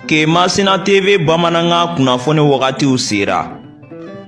Kemasina TV Bamananga kunnafoni wagatiw sera.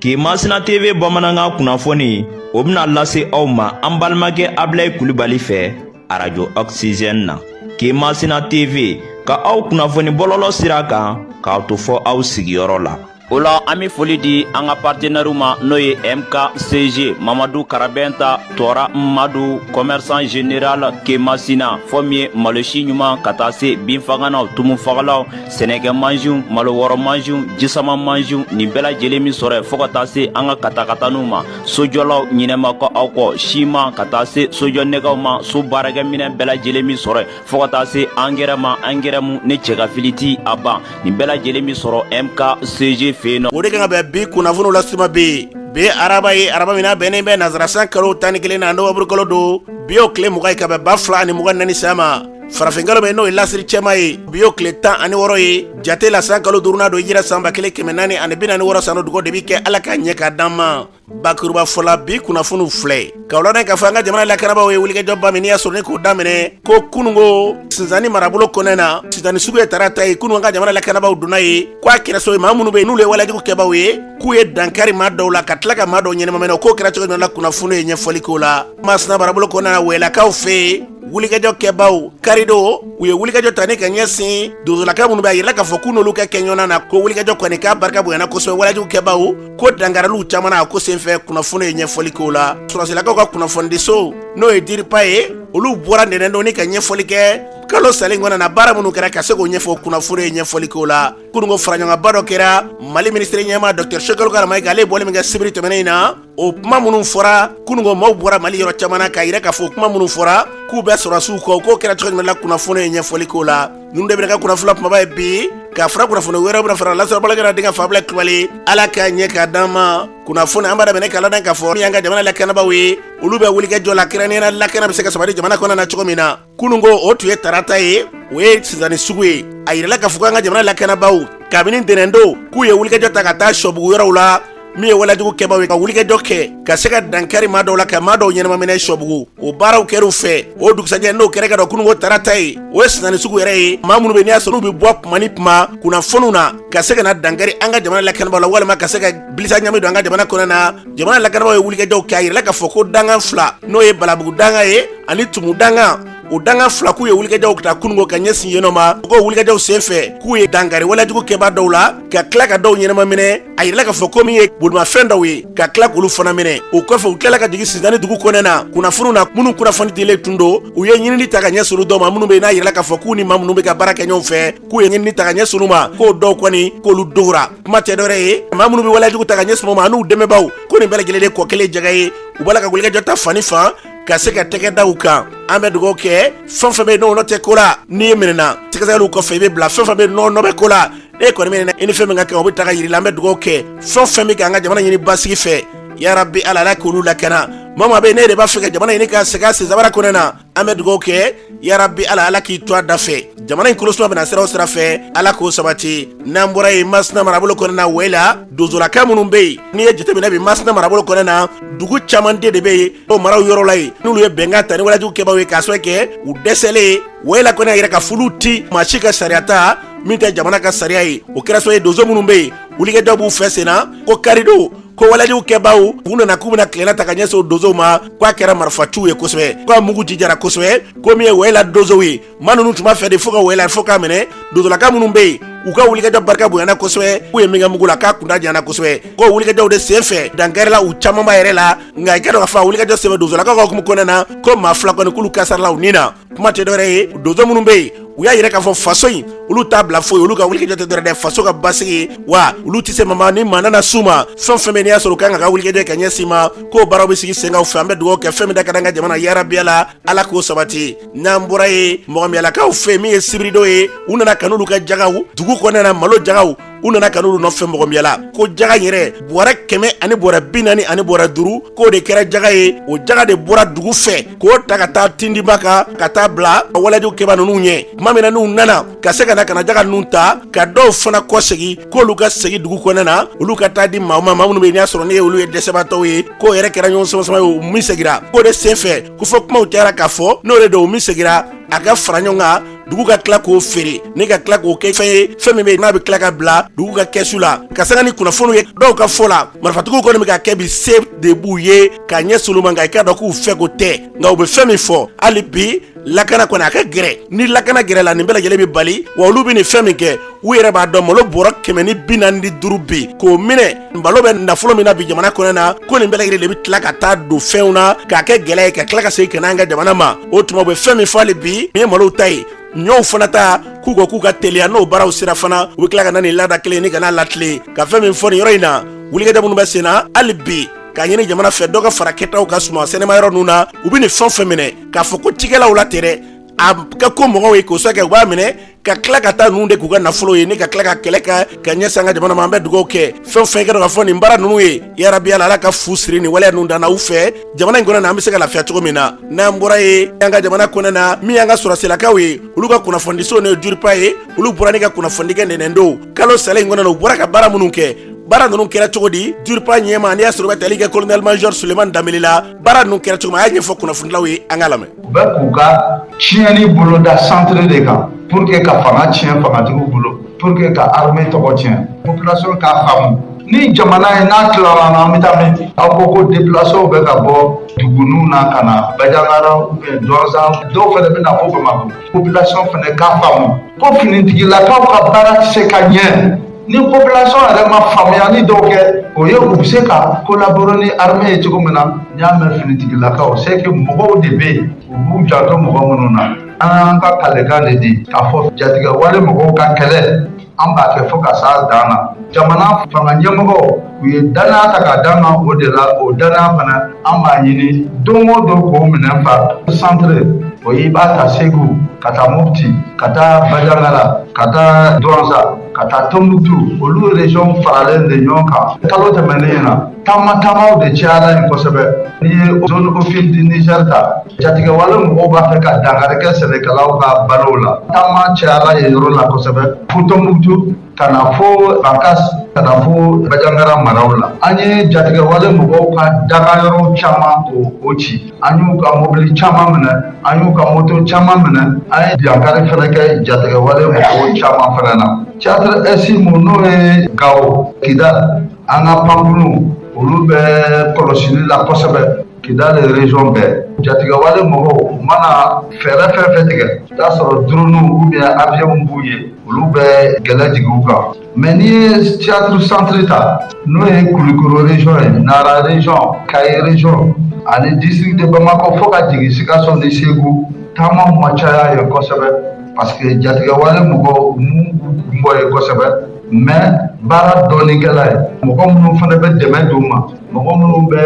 Kemasina TV Bamananga kunnafoni o bɛna lase aw ma an balimakɛ Abilaye Kulibali fɛ Radio Oxygène na. Kemasina TV ka aw kunnafoni bɔlɔlɔ sira kan k'aw to fɔ aw sigiyɔrɔ la. Ola an bɛ foli di an ka partenaires ma n'o ye MKCG Mamadou Karabenta Tora Mmadou commerçant général Kemasina fɔ min ye malosi ɲuman ka taa se binfaganaw tumufagalaw sɛnɛkɛ mansiw malo wɔrɔ mansiw jisama mansiw nin bɛɛ lajɛlen min sɔrɔ fɔ ka taa se an ka katakataniw ma sojɔlaw ɲinɛma kɔ aw kɔ siman ka taa se sojɔnɛgɛw ma so baarakɛminɛ bɛɛ lajɛlen min sɔrɔ fɔ ka taa se angɛrɛ ma angɛrɛ mun ne cɛkafili ti a ban nin bɛɛ lajɛlen min sɔrɔ MKCG o de kan ka bɛn bi kunnafoniw lasuma bi araba ye araba mina bɛnnen bɛ nazarasan kalo 11 na nɔburu kalo do bi o tile 20 ka bɛn 2024 sama farafinkalo bɛ n'o ye lasiri cɛma ye bi o tile 16 ye jate la san kalo 5 do yira san 1446 sano dugo de bi kɛ ala ka ɲɛ ka d'an ma bakuruba fɔla bi kunnafoniw filɛ ka wula ka fɔ an ka jamana lakanabaw ye wulikɛjɔba min n'i y'a sɔrɔ ne k'o daminɛ ko kunungo Sinzani marabolo kɔnɛ na Sinzani sugu ye tarata ye kunun an ka jamana lakanabaw donna ye k'a kɛra so ye maa minnu bɛ yen n'olu ye walejugu kɛbaw ye k'u ye dankari maa dɔw la ka tila ka maa dɔw ɲɛnɛmamɛnɛ o k'o kɛra cogo min na kunnafoni ye ɲɛfɔli k'o la Masina marabolo kɔnɛ na wɛlakaw fɛ yen wulikɛjɔ kɛbaw karido u ye wulikɛjɔ ta ni ka ɲɛsin dozolaka minnu bɛ a yirala k'a fɔ k'u n'olu ka kɛ ɲɔgɔn na ko wulikɛjɔ kɔni k'a barika bonyana kosɛbɛ walejugu kɛbaw ko dangaraliw caman na ko senfɛ kunnafoni ye ɲɛfɔli k'o la sɔrɔsilakaw ka kunnafonidiso n'o ye diripa ye olu bɔra nɛnɛ ni ka ɲɛfɔli kɛ kalo salen kɔnɔ na baara minnu kɛra ka se k'o ɲɛfɔ kunnafoni ye ɲɛfɔli k'o la kunungo faraɲɔgɔnba dɔ kɛra Mali ministre ɲɛma Dr Shekalo Karamayi ale bɔlen min kɛ sibiri tɛmɛnen in na o kuma minnu fɔra kunungo maaw bɔra Mali yɔrɔ caman na ka yira k'a fɔ kuma minnu fɔra k'u bɛ sɔrɔsiw kɔ k'o kɛra cogo min na kunnafoni ye ɲɛfɔli k'o la ninnu de bɛna ka kunnafoni kumaba ye bi ka fara kunnafoni wɛrɛw bɛna fara Lasɔrɔ Balakɛra denkɛ fa Abilaye Kulibali ala ka ɲɛ ka d'an ma kunnafoni an b'a daminɛ k'a ladan k'a fɔ min y'an ka jamana lakanabaw ye olu bɛ wulikɛjɔ la kɛrɛnkɛrɛnnenya lakana bɛ se ka sabati jamana kɔnɔna na cogo min na kunungo o tun ye tarata ye o ye Sinzani sugu ye a yirala k'a fɔ k'an ka jamana lakanabaw kabini ntɛnɛndo k'u ye wulikɛjɔ ta ka taa sɔbugu yɔrɔw la min ye walajugu kɛbaw ye ka wulikɛjɔ kɛ ka se ka dankari maa dɔw la ka maa dɔw ɲɛnɛmaminɛ sɔbugu o baaraw kɛr'u fɛ o dugusajɛ n'o kɛra ka dɔn kunungo tarata ye o ye Sinzani sugu yɛrɛ ye maa minnu bɛ n'i y'a sɔrɔ n'u bɛ bɔ kuma ni kuma kunnafoniw na ka se ka na dankari an ka jamana lakanabaw la walima ka se ka bilisa ɲami don an ka jamana kɔnɔ na jamana lakanabaw ye wulikɛjɔw kɛ a yirala k'a fɔ ko dangan fila n'o ye Balabugu dangan ye ani Tumu dangan o dangan fila k'u ye wulikɛjɔw ta kunungo ka ɲɛsin yen nɔ ma ko wulikɛjɔw senfɛ k'u ye dankari walajugu kɛba dɔw la ka tila ka dɔw ɲɛnɛmaminɛ a yirala k'a fɔ ko min ye bolimafɛn dɔw ye ka tila k'olu fana minɛ o kɔfɛ u tilala ka jigin Sinzani dugu kɔnɛ na kunnafoniw na minnu kunnafoni dilen tun don u ye ɲinini ta ka ɲɛsin olu dɔw ma minnu bɛ yen n'a yirala k'a fɔ k'u ni maa minnu bɛ ka baara kɛ ɲɔgɔn fɛ k'u ye ɲinini ta ka ɲɛsin olu ma k'o dɔw kɔni k'olu dogora kuma tɛ dɔwɛrɛ ye maa minnu bɛ walajugu ta ka ɲɛsin olu ma n'u dɛmɛbaw ko nin bɛɛ lajɛlen de kɔ kelen jaga ye u b'a la ka wulikɛjɔ ta fani fan ka se ka tɛgɛ da u kan an bɛ dugawu kɛ fɛn fɛn bɛ yen n'o tɛ ko la n'i ye minɛna sɛgɛsɛgɛliw kɔfɛ i bɛ bila fɛn fɛn bɛ yen n'o bɛ ko la e kɔni minɛna i ni fɛn min ka kɛ o bɛ ta ka yir'i la an bɛ dugawu kɛ fɛn fɛn bɛ kɛ an ka jamana ɲini basigi fɛ yarabi ala k'olu lakana maa bɛ ne de b'a fɛ ka jamana ɲini ka segin a senzabara kɔnɔ na an bɛ dugawu kɛ yarabi ala k'i to a da fɛ jamana in kɔlɔsima bɛna sira o sira fɛ ala k'o sabati n'an bɔra yen Masina marabolo kɔnɔ na wɛla dozolaka minnu bɛ yen n'i ye jateminɛ bi Masina marabolo kɔnɔ na dugu caman de bɛ yen o maraw yɔrɔ la yen n'olu ye bɛnkan ta ni walajugu kɛbaw ye k'a sɔrɔ kɛ u dɛsɛlen wɛla kɔnɔ yɛrɛ ka fulu ti maa si ka sariya ta min tɛ jamana ka sariya ye o kɛra sɔrɔ ye donso minnu bɛ yen wulikɛjɔw b'u fɛ sen na ko karido ko walajugu kɛbaw u nana k'u bɛna tilenna ta ka ɲɛsin o donsow ma k'a kɛra marifaciw ye kosɛbɛ k'a mugu jijara kosɛbɛ ko min ye wɛla donsow ye maa ninnu tun b'a fɛ de fo ka wɛla fo k'a minɛ donsolaka minnu bɛ yen u ka wulikɛjɔ barika bonyana kosɛbɛ k'u ye min kɛ mugu la k'a kunda janyana kosɛbɛ ko wulikɛjɔw de senfɛ dankɛrɛla u camanba yɛrɛ la nka i ka dɔn k'a fɔ a wulikɛjɔ sɛbɛn donsolakaw ka hukumu kɔnɔna na ko maa fila kɔni k'olu kasarala u nin na kuma tɛ dɔwɛrɛ ye donso minnu bɛ yen u y'a yɛrɛ k'a fɔ faso in olu t'a bila foyi olu ka wulikɛjɔ tɛ dɔwɛrɛ dɛ faso ka basigi wa olu tɛ se mama ni maa nana s'u ma fɛn fɛn bɛ n'i y'a sɔrɔ u kan ka wulikɛjɔ ka ɲɛsin ma k'o baaraw bɛ sigi sen kan fɛ an bɛ dugawu kɛ fɛn min da ka d'an ka jamana yarabiya la ala k'o sabati n'an bɔra yen mɔgɔmiyalakaw fɛ min ye sibirido ye u nana ka n'olu ka jagaw dugu kɔnɔna na malo jagaw u nana ka n'olu nɔfɛ mɔgɔmiyala ko jaga yɛrɛ bɔrɛ 100 ani bɔrɛ 40 ani bɔrɛ 5 k'o de kɛra jaga ye o jaga de bɔra dugu fɛ k'o ta ka taa tindiba kan ka taa bila walajugu kɛba ninnu ɲɛ tuma min na n'u nana ka se ka na ka na jaga ninnu ta ka dɔw fana kɔ segin k'olu ka segin dugu kɔnɔna na olu ka taa di maa ma maa minnu bɛ yen n'i y'a sɔrɔ ne ye olu ye dɛsɛbaatɔw ye k'o yɛrɛ kɛra ɲɔgɔn sama ye o min segira k'o de senfɛ ko fɔ kumaw cayara k'a fɔ n'o de don o min segira a ka fara ɲɔgɔn kan dugu ka tila k'o feere ni ka tila k'o kɛ fɛn ye fɛn min bɛ n'a bɛ tila ka bila dugu ka kɛsu la ka sanga ni kunnafoniw ye dɔw ka fɔ la marifatigiw kɔni bɛ ka kɛ bi se de b'u ye k'a ɲɛ solo man kan i k'a dɔn k'u fɛ ko tɛ nka u bɛ fɛn min fɔ hali bi lakana kɔni a ka gɛrɛ ni lakana gɛrɛ la nin bɛɛ lajɛlen bɛ bali wa olu bɛ nin fɛn min kɛ u yɛrɛ b'a dɔn malo bɔrɔ 145 bi k'o minɛ malo bɛ nafolo min na bi jamana kɔnɔ na ko nin bɛɛ lajɛlen de bɛ tila ka taa don fɛnw na k'a kɛ gɛlɛya ye ka tila ka segin ka n'an ka jamana ma o tuma u bɛ fɛn min fɔ hali bi min ye malo ta ye ɲɔw fana ta k'u ko k'u ka teliya n'o baaraw sera fana u bɛ tila ka na nin laada kelen ni ka n'a latilen ka fɛn min fɔ nin yɔrɔ in na wulikɛda minnu bɛ sen na hali bi k'a ɲini jamana fɛ dɔ ka fara kɛtaw ka suma sɛnɛma yɔrɔ ninnu na u bɛ nin fɛn fɛn minɛ k'a fɔ ko cikɛlaw la tɛ dɛ a ka ko mɔgɔw ye k'o kɛ u b'a minɛ ka tila ka taa ninnu de k'u ka nafolo ye ni ka tila ka kɛlɛ ka ɲɛsin an ka jamana ma an bɛ dugawu kɛ fɛn fɛn kɛra ka fɔ nin baara ninnu ye yarabi ala ka fu siri nin waleya ninnu danna u fɛ jamana in kɔnɔ na an bɛ se ka lafiya cogo min na n'an bɔra ye an ka jamana kɔnɔ na min y'an ka sɔrɔsilakaw ye olu ka kunnafonidiso n'o ye juripa ye olu bɔra ni ka kunnafonidikɛ nɛnɛndo kalo salen in kɔnɔ na u bɔra ka baara minnu kɛ baara ninnu kɛra cogo di juripa ɲɛma n'i y'a sɔrɔ u bɛ tali kɛ colonel major Sulemani Danbele la baara ninnu kɛra cogo min a y'a ɲɛfɔ kunnafonidilaw ye an ka lamɛn. U bɛ k'u ka tiɲɛni boloda centre de kan pour que ka fanga tiɲɛ fangatigiw bolo pour que ka armée tɔgɔ tiɲɛ population k'a faamu ni jamana ye n'a tilara na an bɛ taa min aw ko ko déplacés bɛ ka bɔ duguninw na ka na Bajangara Dɔnsan dɔw fana bɛ na fɔ Bamako population fana k'a faamu ko finitigilakaw ka baara tɛ se ka ɲɛ. Ni population yɛrɛ ma faamuyali dɔw kɛ o ye u bɛ se ka collaborer ni armée ye cogo min na n y'a mɛn finitigilakaw c'est que mɔgɔw de bɛ yen u b'u janto mɔgɔ minnu na an y'an ka kalekan de di k'a fɔ jatigɛ wale mɔgɔw ka kɛlɛ an b'a kɛ fo ka s'a dan na jamana fanga ɲɛmɔgɔw u ye danaya ta k'a d'an kan o de la o danaya fana an b'a ɲini don o don k'o minɛn fa centre o ye i b'a ta Segu ka taa Mopti ka taa Bajangara ka taa Douentza ka taa Tombouctou olu région faralen de ɲɔgɔn kan kalo tɛmɛnen na taama-taamaw de cayara yen kosɛbɛ n'i ye zone officielle du Niger ta jatigɛwale mɔgɔw b'a fɛ ka dankari kɛ sɛnɛkɛlaw ka balow la taama cayara yen yɔrɔ la kosɛbɛ fo Tombouctou ka na fo Bakas ka na fo Bajangara maraw la an ye jatigɛwale mɔgɔw ka dagayɔrɔ caman o ci an y'u ka mobili caman minɛ an y'u ka moto caman minɛ an ye dankari fana kɛ jatigɛwale mɔgɔw caman fana na Théâtre Esimu n'o ye Gao Kidal an ka pankunu olu bɛ kɔlɔsili la kosɛbɛ Kidal région bɛɛ jatigɛwale mɔgɔw u mana fɛɛrɛ fɛn fɛn tigɛ i t'a sɔrɔ drone ou bien avion b'u ye olu bɛ gɛlɛ jigin u kan mais n'i ye théâtre centre ta n'o ye Kulukoro région ye Nara région Kayi région ani district de Bamako fo ka jigin Sikaso ni Segu taama ma caya yen kosɛbɛ parce que jatigɛwale mɔgɔw mun bɔ yen kosɛbɛ mais baara dɔɔnikɛla ye mɔgɔ minnu fana bɛ dɛmɛ d'u ma mɔgɔ minnu bɛ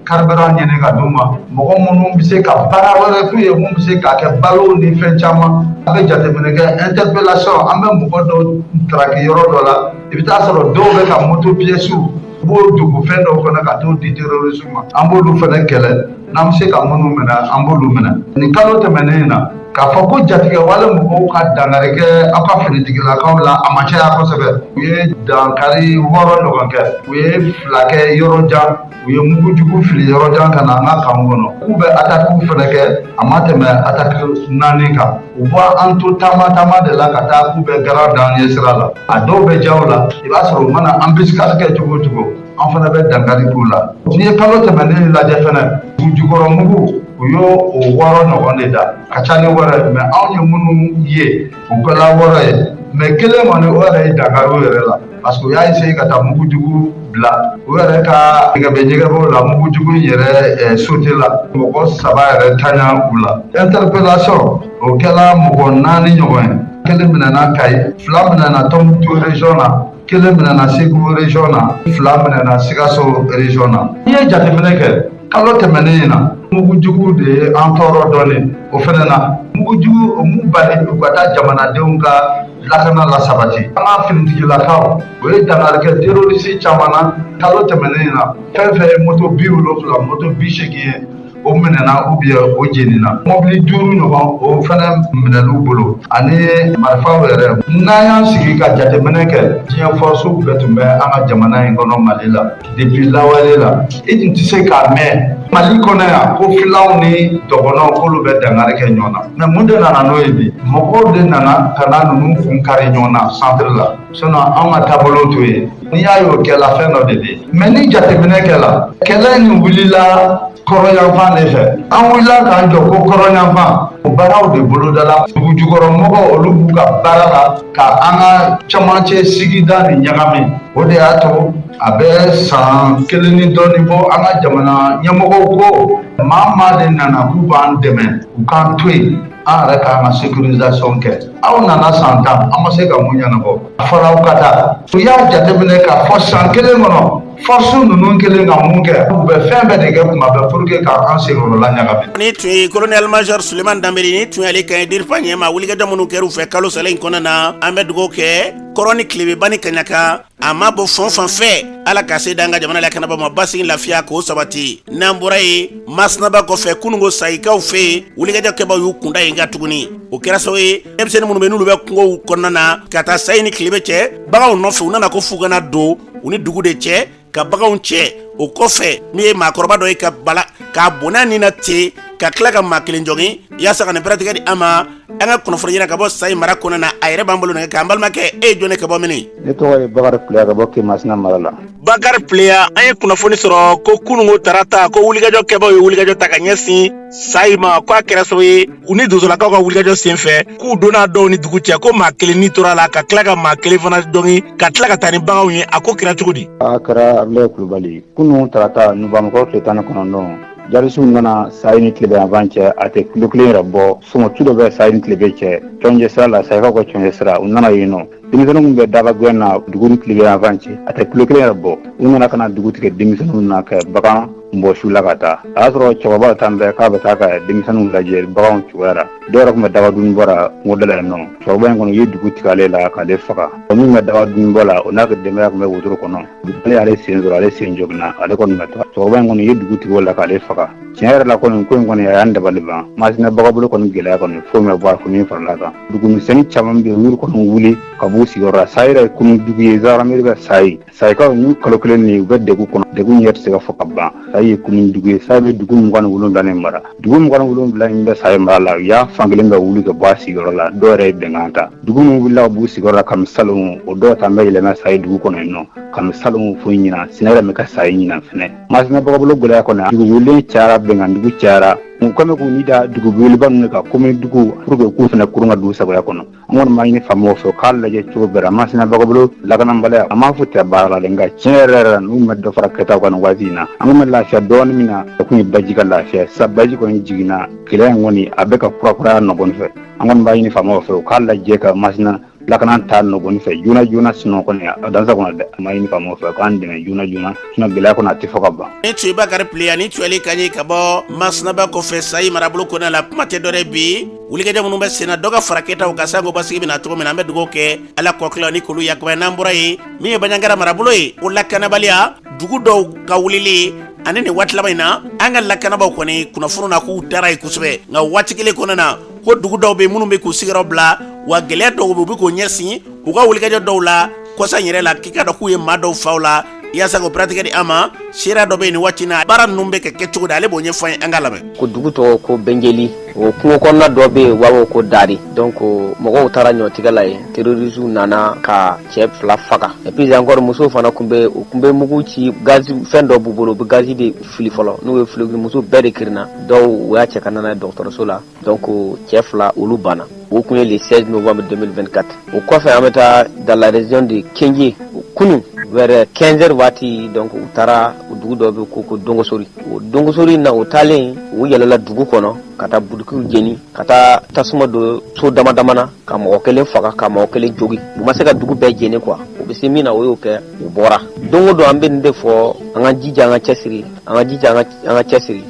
carburant ɲini ka d'u ma mɔgɔ minnu bɛ se ka baara wɛrɛ k'u ye mun bɛ se k'a kɛ balo ni fɛn caman a bɛ jateminɛ kɛ interpellation an bɛ mɔgɔ dɔw traki yɔrɔ dɔ la i bɛ taa sɔrɔ dɔw bɛ ka moto pièces u b'o dogo fɛn dɔw kɔnɔ ka t'o di terroristes ma an b'olu fana kɛlɛ n'an bɛ se ka minnu minɛ an b'olu minɛ nin kalo tɛmɛnen na k'a fɔ ko jatigɛwale mɔgɔw ka dankari kɛ aw ka finitigilakaw la a ma caya kosɛbɛ u ye dankari 6 ɲɔgɔn kɛ u ye 2 kɛ yɔrɔ jan u ye mugujugu fili yɔrɔ jan ka na an ka kan kɔnɔ k'u bɛ attaque fana kɛ a ma tɛmɛ attaque 4 kan u bɔ an to taama de la ka taa k'u bɛ garan da an ɲɛ sira la a dɔw bɛ jaw la i b'a sɔrɔ u mana embuscade kɛ cogo o cogo an fana bɛ dankari k'u la n'i ye kalo tɛmɛnen lajɛ fana u jukɔrɔ mugu u y'o 6 ɲɔgɔn de da ka ca ni wɛrɛ mais anw ye minnu ye u kɛla 6 ye mais kelen kɔni o yɛrɛ ye dankari o yɛrɛ la parce que u y'a essayé ka taa mugujugu bila u yɛrɛ ka ɲɛgɛbɛw la mugujugu in yɛrɛ sauté la mɔgɔ 3 yɛrɛ tanya u la interpellation o kɛla mɔgɔ 4 ɲɔgɔn ye kelen minɛna Kayi 2 minɛna Tombouctou région na kelen minɛna Segu région na 2 minɛna Sikaso région na n'i ye jateminɛ kɛ kalo tɛmɛnen na mugujugu de ye an tɔɔrɔ dɔɔnin o fana na mugujugu o mun bali u ka taa jamanadenw ka lakana la sabati an ka finitigilakaw o ye dankari kɛ terroriste caman na kalo tɛmɛnen na fɛn fɛn ye moto 70 moto 80 ye o minɛna ou bien o jenina mobili 5 ɲɔgɔn o fana minɛn'u bolo ani marifaw yɛrɛ n'an y'an sigi ka jateminɛ kɛ diɲɛ force bɛɛ tun bɛ an ka jamana in kɔnɔ Mali la depuis lawale la i tun tɛ se k'a mɛn Mali kɔnɔ yan ko filaw ni dɔgɔnɔw k'olu bɛ dangari kɛ ɲɔgɔn na mais mun de nana n'o ye bi mɔgɔw de nana ka na ninnu kun kari ɲɔgɔn na centre la sinon anw ka taabolo t'o ye n'i y'a ye o kɛla fɛn dɔ de bɛ yen mais ni jateminɛ kɛla kɛlɛ nin wulila kɔrɔyanfan de fɛ an wulila k'an jɔ ko kɔrɔyanfan o baaraw de bolodala dugu jukɔrɔmɔgɔw olu b'u ka baara la ka an ka camancɛ sigida ni ɲagami o de y'a to a bɛ san 1 ni dɔɔni bɔ an ka jamana ɲɛmɔgɔw ko maa de nana k'u b'an dɛmɛ u k'an to yen an yɛrɛ k'an ka sécurisation kɛ aw nana san 10 an ma se ka mun ɲɛnabɔ a fɔra aw ka taa u y'a jateminɛ k'a fɔ san 1 kɔnɔ force ninnu kelen ka mun kɛ u bɛ fɛn bɛɛ de kɛ kuma bɛɛ pour que k'an senkɔrɔ la ɲagamin. ni tun ye colonel major Suleman Danbɛlɛ ni tun y'ale kan ye DIRPA ɲɛma wulikajɔ minnu kɛra u fɛ kalo saba in kɔnɔna na an bɛ dugawu kɛ kɔrɔ ni tilebeba ni kaɲaka a ma bɔ fɛn o fɛn fɛ ala ka se d'an ka jamana la kanabɔ ma basigi lafiya k'o sabati n'an bɔra ye Masnaba kɔfɛ kunungo sayikaw fɛ yen wulikajɔ kɛbaw y'u kunda yen kan tuguni o kɛra sababu ye denmisɛnnin minnu bɛ n'olu bɛ kungow kɔnɔna na ka taa sayi ni tilebe cɛ baganw nɔfɛ u nana ko f'u kana don u ni dugu de cɛ ka baganw cɛ o kɔfɛ min ye maakɔrɔba dɔ ye ka bala k'a bɔnna nin na ten ka tila ka maa kelen jɔgin yaasa ka nin bɛrɛtigɛ di an ma an ka kunnafoni yira ka bɔ sayi mara kɔnɔna na a yɛrɛ b'an bolo nɛgɛ k'an balimakɛ e ye jɔn ka bɔ mini. Ne tɔgɔ ye Bakari Pileya ka bɔ Kemasina mara la. Bakari Pileya an ye kunnafoni sɔrɔ ko kunungo tarata ko wulikajɔ kɛbaw ye wulikajɔ ta ka ɲɛsin sayi ma ko a kɛra sababu ye u ni donsolakaw ka wulikajɔ sen fɛ k'u donna dɔw ni dugu cɛ ko maa kelen ni tora la ka tila ka maa kelen fana dɔgin ka tila ka taa ni baganw ye a ko kɛra cogo di. A kɛra Abulaye Kulubali kunun tarata nuvamɔgɔ tile 19 jarisiw nana sayi ni tilebe yanfan cɛ a tɛ kilo 1 yɛrɛ bɔ sɔngɔ tu dɔ bɛ sayi ni tilebe cɛ cɔnjɛ sira la sayikaw ka cɔnjɛ sira u nana yen nɔ denmisɛnninw min bɛ daba gɛn na dugu ni tilebe yanfan cɛ a tɛ kilo 1 yɛrɛ bɔ u nana ka na dugu tigɛ denmisɛnninw na kɛ bagan bɔ su la ka taa a y'a sɔrɔ cɛkɔrɔba tan bɛɛ k'a bɛ taa ka denmisɛnninw lajɛ baganw cogoya la dɔw yɛrɛ tun bɛ daba dunni bɔ la kungo da la yen nɔ cɛkɔrɔba in kɔni u ye dugu tigɛ ale la k'ale faga min bɛ daba dunni bɔ la o n'a ka denbaya tun bɛ wotoro kɔnɔ ale y'ale sen sɔrɔ ale sen joginna ale kɔni bɛ taga cɛkɔrɔba in kɔni u ye dugu tigɛ o la k'ale faga tiɲɛ yɛrɛ la kɔni ko in kɔni a y'an dabali ban masinɛbaga bolo kɔni gɛlɛya kɔni foyi ma bɔ a ko min farala kan dugumisɛnnin caman bɛ yen olu kɔni wuli ka b'u sigiyɔrɔ la sayi yɛrɛ ye kunun dugu ye zarameri bɛ sayi sayikaw n'u kalo 1 nin u bɛ degun kɔnɔ degun yɛrɛ tɛ se ka fɔ ka ban sayi ye kunun dugu ye sayi bɛ dugu 27 nin mara dugu 27 in bɛ sayi mara la u y'a fan kelen bɛ wuli ka bɔ a sigiyɔrɔ la dɔw yɛrɛ ye bɛnkan ta dugu min wulila ka b'u sigiyɔrɔ la kami salongo o dɔw ta bɛ yɛlɛmɛ sayi dugu kɔnɔ yen nɔ kami salongo foyi ɲina sinɛ yɛrɛ bɛ ka sayi ɲina fɛnɛ masinɛbaga bolo gɛlɛya kɔnɔ dugu wulilen cayara bɛnkan dugu cayara mun kɔmi k'u ni da dugu weliba ninnu ka commune dugu pour que k'u fana kurun ka dugu sagoya kɔnɔ an kɔni b'a ɲini faamaw fɛ k'a lajɛ cogo bɛɛ la masinɛbaga bolo lakanabaliya a m'a fɔ tɛ baara la nka tiɲɛ yɛrɛ yɛrɛ la n'u ma dɔ fara kɛtaw kan nin waati in na an kun bɛ lafiya dɔɔnin min na o kun ye baji ka lafiya sa baji kɔni jiginna kɛlɛ in kɔni a bɛ ka kurakuraya nɔgɔni fɛ an kɔni b'a ɲini faamaw fɛ u k'a lajɛ ka masina lakana ta nɔgɔni fɛ joona sinɔ kɔni a dansa kɔnɔ dɛ an b'a ɲini faamaw fɛ k'an dɛmɛ joona sinɔ gɛlɛya kɔnɔ a tɛ fɔ ka ban. ni tun ye Bakari Pileya ni tuyɛli ka ɲɛ ka bɔ Masnaba kɔfɛ sayi marabolo kɔnɔna la kuma tɛ dɔ dɛ bi wulikajɔ minnu bɛ senna dɔ ka fara kɛtaw ka sango basigi bɛna cogo min na an bɛ dugawu kɛ ala kɔkila ni k'olu yakubaya n'an bɔra ye min ye Baɲankara marabolo ye o lakanabaliya dugu dɔw ka wulili ani nin waati laban in na an ka lakanabaw kɔni kunnafoni na k'u dara ye kosɛbɛ nka waati kelen kɔnɔna na ko dugu dɔw bɛ minnu bɛ k'u sigiyɔrɔ bila wa gɛlɛya dɔw bɛ u bɛ k'o ɲɛsin u ka wulikajɔ dɔw la kɔsa in yɛrɛ la k'i ka dɔn k'u ye maa dɔw faw la yaasa k'o bɛrɛtigɛ di an ma seereya dɔ bɛ yen nin waati in na baara ninnu bɛ kɛ cogo di ale b'o ɲɛfɔ an ye an ka lamɛn. ko dugu tɔgɔ ko Bɛnjeli o kungo kɔnɔna dɔ bɛ yen u b'a fɔ ko Dari donc mɔgɔw taara ɲɔtigɛ la yen terroristes nana ka cɛ 2 faga et puis encore musow fana tun bɛ mugu ci gaz fɛn dɔ b'u bolo u bɛ gaz de fili fɔlɔ n'u ye fili muso bɛɛ de kirinna dɔw u y'a cɛ ka nana dɔgɔtɔrɔso la donc cɛ 2 olu banna o kun ye le 16 novembre 2024 o kɔfɛ an bɛ taa dans la région de Kenje kunun vers 15h waati donc u taara dugu dɔ bɛ ko Dongosori o Dongosori na o taalen u yɛlɛla dugu kɔnɔ ka taa budukiw jeni ka taa tasuma don so damadama na ka mɔgɔ kelen faga ka mɔgɔ kelen jogi u ma se ka dugu bɛɛ jeni quoi u bɛ se min na o y'o kɛ u bɔra don o don an bɛ nin de fɔ an ka jija an ka cɛsiri an ka jija an ka cɛsiri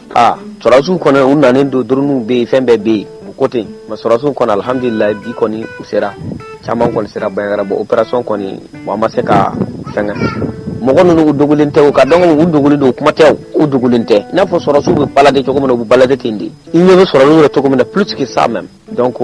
sɔrɔdasiw kɔni u nanen don drones bɛ yen fɛn bɛɛ bɛ yen o ko ten mais sɔrɔdasiw kɔni alhamdulilayi bi kɔni u sera caman kɔni sera Baɲankara bɔ opération kɔni an ma se ka fɛngɛ mɔgɔ ninnu u dogolen tɛ o ka dɔn u dogolen don kuma tɛ u dogolen tɛ n'a fɔ sɔrɔsiw bɛ balade cogo min na u bɛ balade ten de i ɲɛ bɛ sɔrɔsiw yɛrɛ cogo min na plus que ça même donc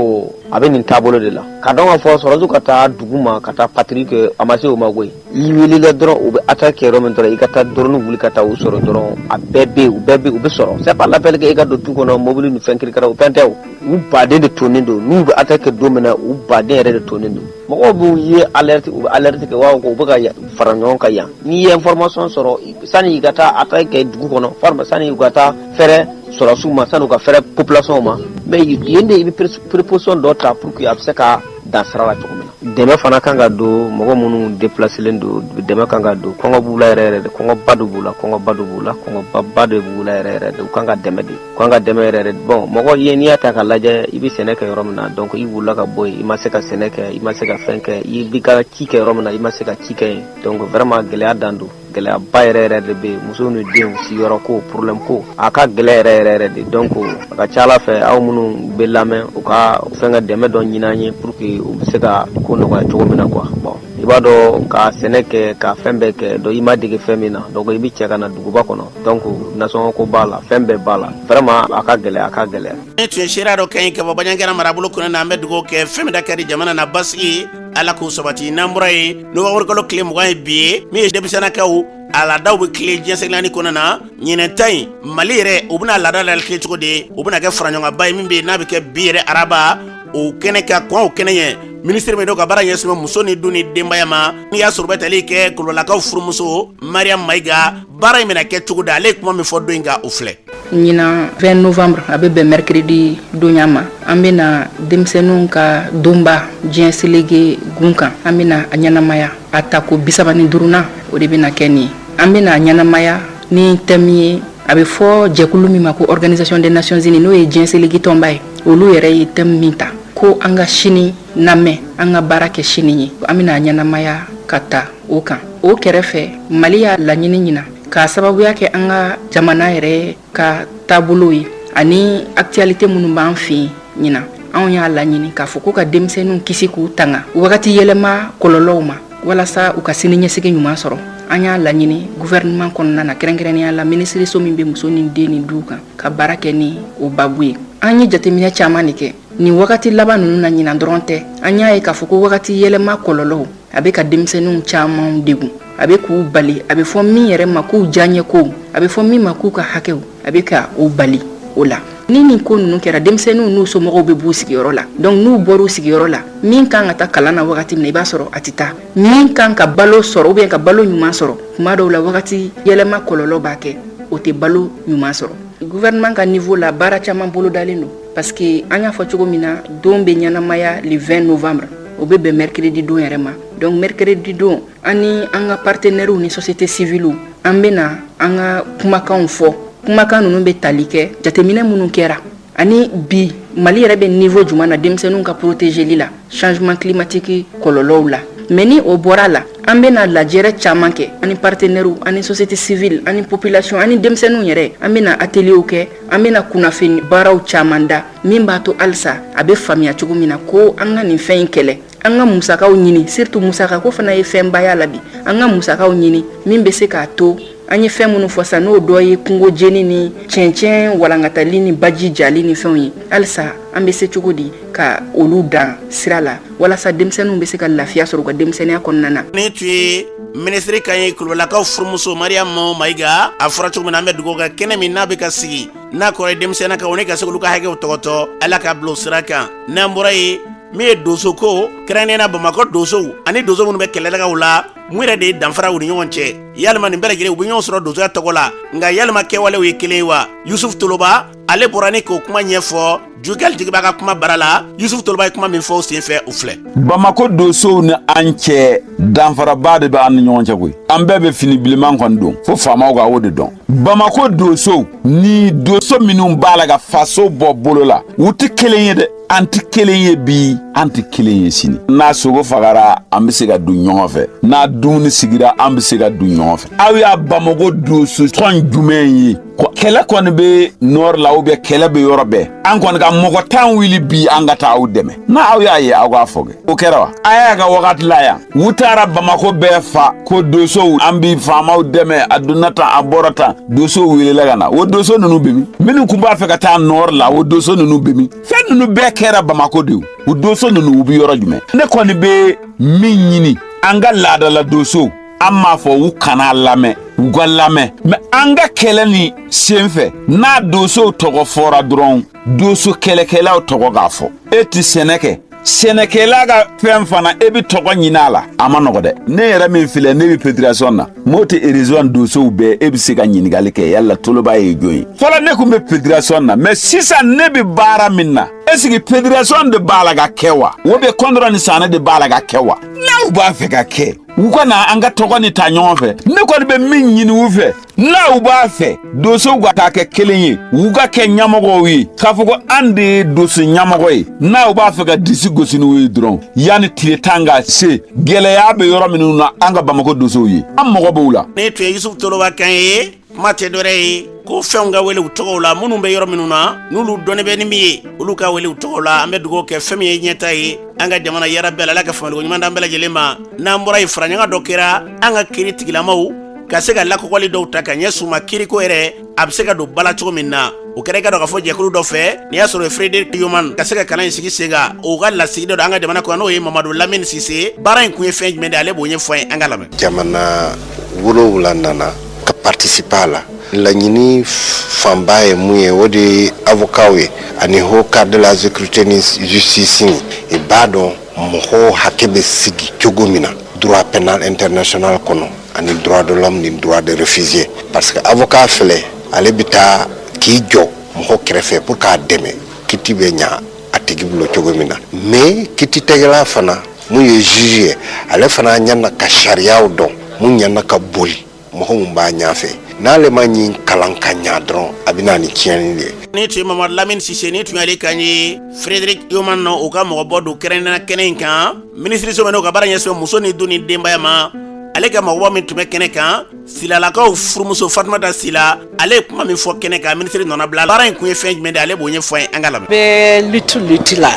a bɛ nin taabolo de la ka dɔn ka fɔ sɔrɔsiw ka taa dugu ma ka taa patrouille kɛ a ma se o ma koyi i welela dɔrɔn u bɛ attaque kɛ yɔrɔ min dɔrɔn i ka taa dɔrɔn wuli ka taa u sɔrɔ dɔrɔn a bɛɛ bɛ u bɛ sɔrɔ c'est pas l'appel kɛ i ka don tu kɔnɔ mobili ni fɛn kirikara o fɛn tɛ o u baden de tonnen don n'u bɛ attaque kɛ don min na u baden yɛrɛ de tonnen don mɔgɔw b'u ye alerte u bɛ alerte kɛ wa u bɛ ka fara ɲɔgɔn kan yan n'i ye information sɔrɔ sani i ka taa attaque kɛ dugu kɔnɔ sani u ka taa fɛrɛ sɔrɔsiw ma sani u ka fɛrɛ population ma mais yen de i bɛ préposition dɔ ta pour que a bɛ se ka dan sira la cogo min na dɛmɛ fana kan ka don mɔgɔ minnu déplacelen don dɛmɛ kan ka don kɔngɔ b'u la yɛrɛ yɛrɛ de kɔngɔba de b'u la kɔngɔba de b'u la yɛrɛ yɛrɛ de u kan ka dɛmɛ de u kan ka dɛmɛ yɛrɛ yɛrɛ bon mɔgɔ ye n'i y'a ta ka lajɛ i bɛ sɛnɛ kɛ yɔrɔ min na donc i wulila ka bɔ yen i ma se ka sɛnɛ kɛ i ma se ka fɛn kɛ i bɛ ka ci kɛ yɔrɔ min na i ma se ka ci kɛ yen donc vraiment gɛlɛya dan don gɛlɛyaba yɛrɛ yɛrɛ de bɛ yen musow ni denw siyɔrɔ ko problème ko a ka gɛlɛ yɛrɛ yɛrɛ de donc a ka ca ala fɛ aw minnu bɛ lamɛn u ka fɛn ka dɛmɛ dɔ ɲini an ye pour que u bɛ se ka ko nɔgɔya cogo min na quoi bon i b'a dɔn ka sɛnɛ kɛ ka fɛn bɛɛ kɛ donc i ma dege fɛn min na donc i bɛ cɛ ka na duguba kɔnɔ donc nasɔngɔ ko b'a la fɛn bɛɛ b'a la vraiment a ka gɛlɛya ne tun ye seereya dɔ kɛ yen ka bɔ baɲankɛra marabolo kɔnɔ na an bɛ dugawu kɛ fɛn min da ka di jamana na basigi ala k'o sabati n'an bɔra ye novembre kalo tile 20 ye bi ye min ye denmisɛnnakaw a laadaw bɛ tile diɲɛsɛgilanni kɔnɔ na ɲinɛ ta in mali yɛrɛ u bɛna laada latile cogo di u bɛna kɛ faraɲɔgɔnba ye min bɛ yen n'a bɛ kɛ bi yɛrɛ araba o kɛnɛ ka kɔn o kɛnɛ ye ministre min do ka baara ɲɛsin muso ni du ni denbaya ma n'i y'a sɔrɔ bɛ tali kɛ kololakaw furumuso Mariam Mayiga baara in bɛna kɛ cogo di ale ye kuma min fɔ don in kan o filɛ ɲina 20 novembre a bɛ bɛn mercredi donya ma an bɛna denmisɛnninw ka donba diɲɛ selege gun kan an bɛna a ɲɛnamaya a ta ko 35nan o de bɛna kɛ nin an bɛna a ɲɛnamaya ni thème ye a bɛ fɔ jɛkulu min ma ko organisation des nations unies n'o ye diɲɛ selege tɔnba ye olu yɛrɛ ye thème min ta ko an ka sini lamɛn an ka baara kɛ sini ye an bɛna a ɲɛnamaya ka ta o kan o kɛrɛfɛ mali y'a laɲini ɲina k'a sababuya kɛ an ka jamana yɛrɛ ka taabolo ye ani actualité minnu b'an fɛ ɲina anw y'a laɲini k'a fɔ ko ka denmisɛnninw kisi k'u tanga wagati yɛlɛma kɔlɔlɔw ma walasa u ka sini ɲɛsigi ɲuman sɔrɔ an y'a laɲini gouvernement kɔnɔna na kɛrɛnkɛrɛnnenya la ministeriso min bɛ muso ni den ni du kan ka baara kɛ ni o babu ye an ye jateminɛ caman de kɛ nin wagati laban ninnu na ɲinan dɔrɔn tɛ an y'a ye k'a fɔ ko wagati yɛlɛma kɔlɔlɔw a bɛ ka denmisɛnninw caman degun a bɛ k'u bali a bɛ fɔ min yɛrɛ ma k'u diyaɲɛ kow a bɛ fɔ min ma k'u ka hakɛw a bɛ ka u bali o la ni nin ko ninnu kɛra denmisɛnninw n'u somɔgɔw bɛ b'u sigiyɔrɔ la donc n'u bɔr'u sigiyɔrɔ la min kan ka taa kalan na wagati min na i b'a sɔrɔ a tɛ taa min kan ka balo sɔrɔ ou bien ka balo ɲuman sɔrɔ tuma dɔw la wagati yɛlɛma kɔlɔlɔ b'a kɛ o tɛ balo ɲuman sɔrɔ gouvernement ka niveau la baara caman bolodalen don parce que an y'a fɔ cogo min na don bɛ ɲɛnamaya le 20 novembre o bɛ bɛn mercredi don yɛrɛ ma donc mercredi don ani an ka partenaires ni société civile an bɛna an ka kumakanw fɔ kumakan ninnu bɛ tali kɛ jateminɛ minnu kɛra ani bi mali yɛrɛ bɛ niveau jumɛn na denmisɛnninw ka protégeli la changement climatique kɔlɔlɔw la mais ni o bɔra la an bɛna lajɛrɛ caman kɛ ani partenaires ani société civile ani population ani denmisɛnninw yɛrɛ an bɛna ateliers kɛ an bɛna kunnafoni baaraw caman da min b'a to halisa a bɛ faamuya cogo min na ko an ka nin fɛn in kɛlɛ an ka musakaw ɲini surtout musaka ko fana ye fɛnba y'a la bi an ka musakaw ɲini min bɛ se k'a to an ye fɛn minnu fɔ sa n'o dɔ ye kungo jeni ni cɛncɛn walankatali ni baji jali ni fɛnw ye halisa an bɛ se cogo di ka olu dan sira la walasa denmisɛnninw bɛ se ka lafiya sɔrɔ u ka denmisɛnniya kɔnɔna na. ni tun ye ministre kan ye kulubalakaw furumuso Mariam Mayiga a fɔra cogo min na an bɛ dugawu kɛ kɛnɛ min n'a bɛ ka sigi n'a kɔrɔ ye denmisɛnnakaw ne ka se k'olu ka hakɛw tɔgɔtɔ ala ka bila o sira kan n'an bɔra ye min ye donso ko kɛrɛnkɛrɛnnenya Bamakɔ donsow ani donso minnu bɛ kɛlɛdagaw la mun yɛrɛ de ye danfara u ni ɲɔgɔn cɛ yalima nin bɛɛ lajɛlen u bɛ ɲɔgɔn sɔrɔ donsoya tɔgɔ la nka yalima kɛwalew ye kelen ye wa Yusuf Toloba ale bɔra ni k'o kuma ɲɛfɔ Jugal Jigiba ka kuma bara la Yusuf Toloba ye kuma min fɔ o senfɛ u filɛ Bamakɔ donsow ni an cɛ danfaraba de bɛ an ni ɲɔgɔn cɛ koyi an bɛɛ bɛ fini bilenman kɔni don fo faamaw ka o de dɔn Bamakɔ donsow ni donso minnu b'a la ka faso bɔ bolo la u tɛ kelen ye dɛ an tɛ kelen ye bi an tɛ kelen ye sini n'a sogo fagara an bɛ se ka dun ɲɔgɔn fɛ n'a dumuni sigira an bɛ se ka dun ɲɔgɔn fɛ aw y'a Bamako donso tɔn jumɛn ye kɛlɛ kɔni bɛ nord la ou bien kɛlɛ bɛ yɔrɔ bɛɛ an kɔni ka mɔgɔ 10 wili bi an ka taa aw dɛmɛ n'a aw y'a ye aw k'a fɔ kɛ o kɛra wa a y'a ka wagati la yan u taara Bamako bɛɛ fa ko dosow an bi faamaw dɛmɛ a donna tan a bɔra tan dosow welela ka na o doso ninnu bɛ min minnu kun b'a fɛ ka taa nord la o doso ninnu bɛ min fɛn ninnu bɛɛ kɛra Bamako de o doso ninnu u bɛ yɔrɔ jumɛn ne kɔni bɛ min ɲini an ka laadala dosow an m'a fɔ u kana lamɛn u ka lamɛn mɛ an ka kɛlɛ ni senfɛ n'a dosow tɔgɔ fɔra dɔrɔn doso kɛlɛkɛlaw tɔgɔ k'a fɔ e ti sɛnɛ kɛ sɛnɛkɛla ka fɛn fana e bi tɔgɔ ɲini a la a ma nɔgɔ dɛ ne yɛrɛ min filɛ ne bi fédération na m'o tɛ érésion dosow bɛɛ e bi se ka ɲininkali kɛ yala toloba ye jɔn ye fɔlɔ ne kun bɛ fédération na mɛ sisan ne bi baara min na esigi fédération de b'a la ka kɛ wa o bɛ kɔndɔrɔ ni sanɛ de b'a la ka kɛ wa n'aw b'a fɛ ka kɛ u ka na an ka tɔgɔ ni ta ɲɔgɔn fɛ ne kɔni bɛ min ɲini u fɛ n'aw b'a fɛ dosow ka taa kɛ kelen ye u ka kɛ ɲɛmɔgɔw ye k'a fɔ ko an de ye doso ɲɛmɔgɔ ye n'aw b'a fɛ ka disi gosi n'u ye dɔrɔn yanni tile 10 ka se gɛlɛya bɛ yɔrɔ minnu na an ka Bamako dosow ye an mago b'u la ne tun ye Yusuf Toloba kan ye kuma tɛ dɔwɛrɛ ye ko fɛnw ka wele u tɔgɔw la minnu bɛ yɔrɔ minnu na n'olu dɔnnen bɛ ni min ye olu ka wele u tɔgɔw la an bɛ dugawu kɛ fɛn min ye ɲɛta ye an ka jamana yara bɛɛ la Ala ka faamuyaliko ɲuman d'an bɛɛ lajɛlen ma n'an bɔra yen faraɲɔgɔn dɔ kɛra an ka kiiri tigilamaw ka se ka lakɔkɔli dɔw ta ka ɲɛsin u ma kiiriko yɛrɛ a bɛ se ka don bala cogo min na o kɛra i ka dɔn k'a fɔ jɛkulu dɔ fɛ n'i y'a sɔrɔ Frédéric Yoman ka se ka kalan in sigi sen kan o ka lasigi dɔ an ka jamana kɔnɔ n'o ye Mamadu Lamini Sise baara in kun ye fɛn jumɛn de ale b'o ɲɛfɔ an ye an ka lamɛn jamana 7 nana ka participer a la laɲini fanba ye mun ye o de ye avocat ye ani haut cadre de la sécurité ni justice i b'a dɔn mɔgɔw hakɛ bɛ sigi cogo min na droit pénal international kɔnɔ ani droit de l'homme ni droit de réfugié parce que avocat filɛ ale bɛ taa k'i jɔ mɔgɔ kɛrɛfɛ pour k'a dɛmɛ kiti bɛ ɲa a tigi bolo cogo min na mais kiti tɛgɛla fana mun ye juge ye ale fana ɲana ka sariyaw dɔn mun ɲana ka boli mɔgɔ mun b'a ɲafɛ n'ale ma ɲin kalan ka ɲa dɔrɔn a bɛ na ni tiɲɛni de ye ni tun ye Mamadu Lamini Sise ni tun y'ale kan ye Frédéric Yoman na o ka mɔgɔ bɔ don kɛrɛnkɛrɛnnenya kɛnɛ in kan ministre Somɛ n'o ka baara ɲɛsin muso ni du ni denbaya ma ale ka mɔgɔ min tun bɛ kɛnɛ kan Silalakaw furumuso Fatumata Sila ale ye kuma min fɔ kɛnɛ kan ministre nɔnɔ bila baara in kun ye fɛn jumɛn de ale b'o ɲɛfɔ an ye an ka lamɛn bɛɛ luti la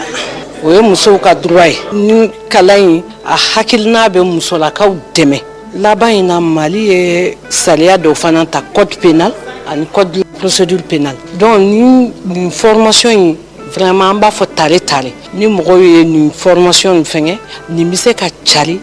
o ye musow ka droit ye ni kalan in a hakilina bɛ musolakaw dɛmɛ laban in na Mali ye sariya dɔw fana ta code pénal ani code de procédure pénale donc ni formation in vraiment an b'a fɔ tare ni mɔgɔw ye ni formation in fɛngɛ nin bɛ se ka cari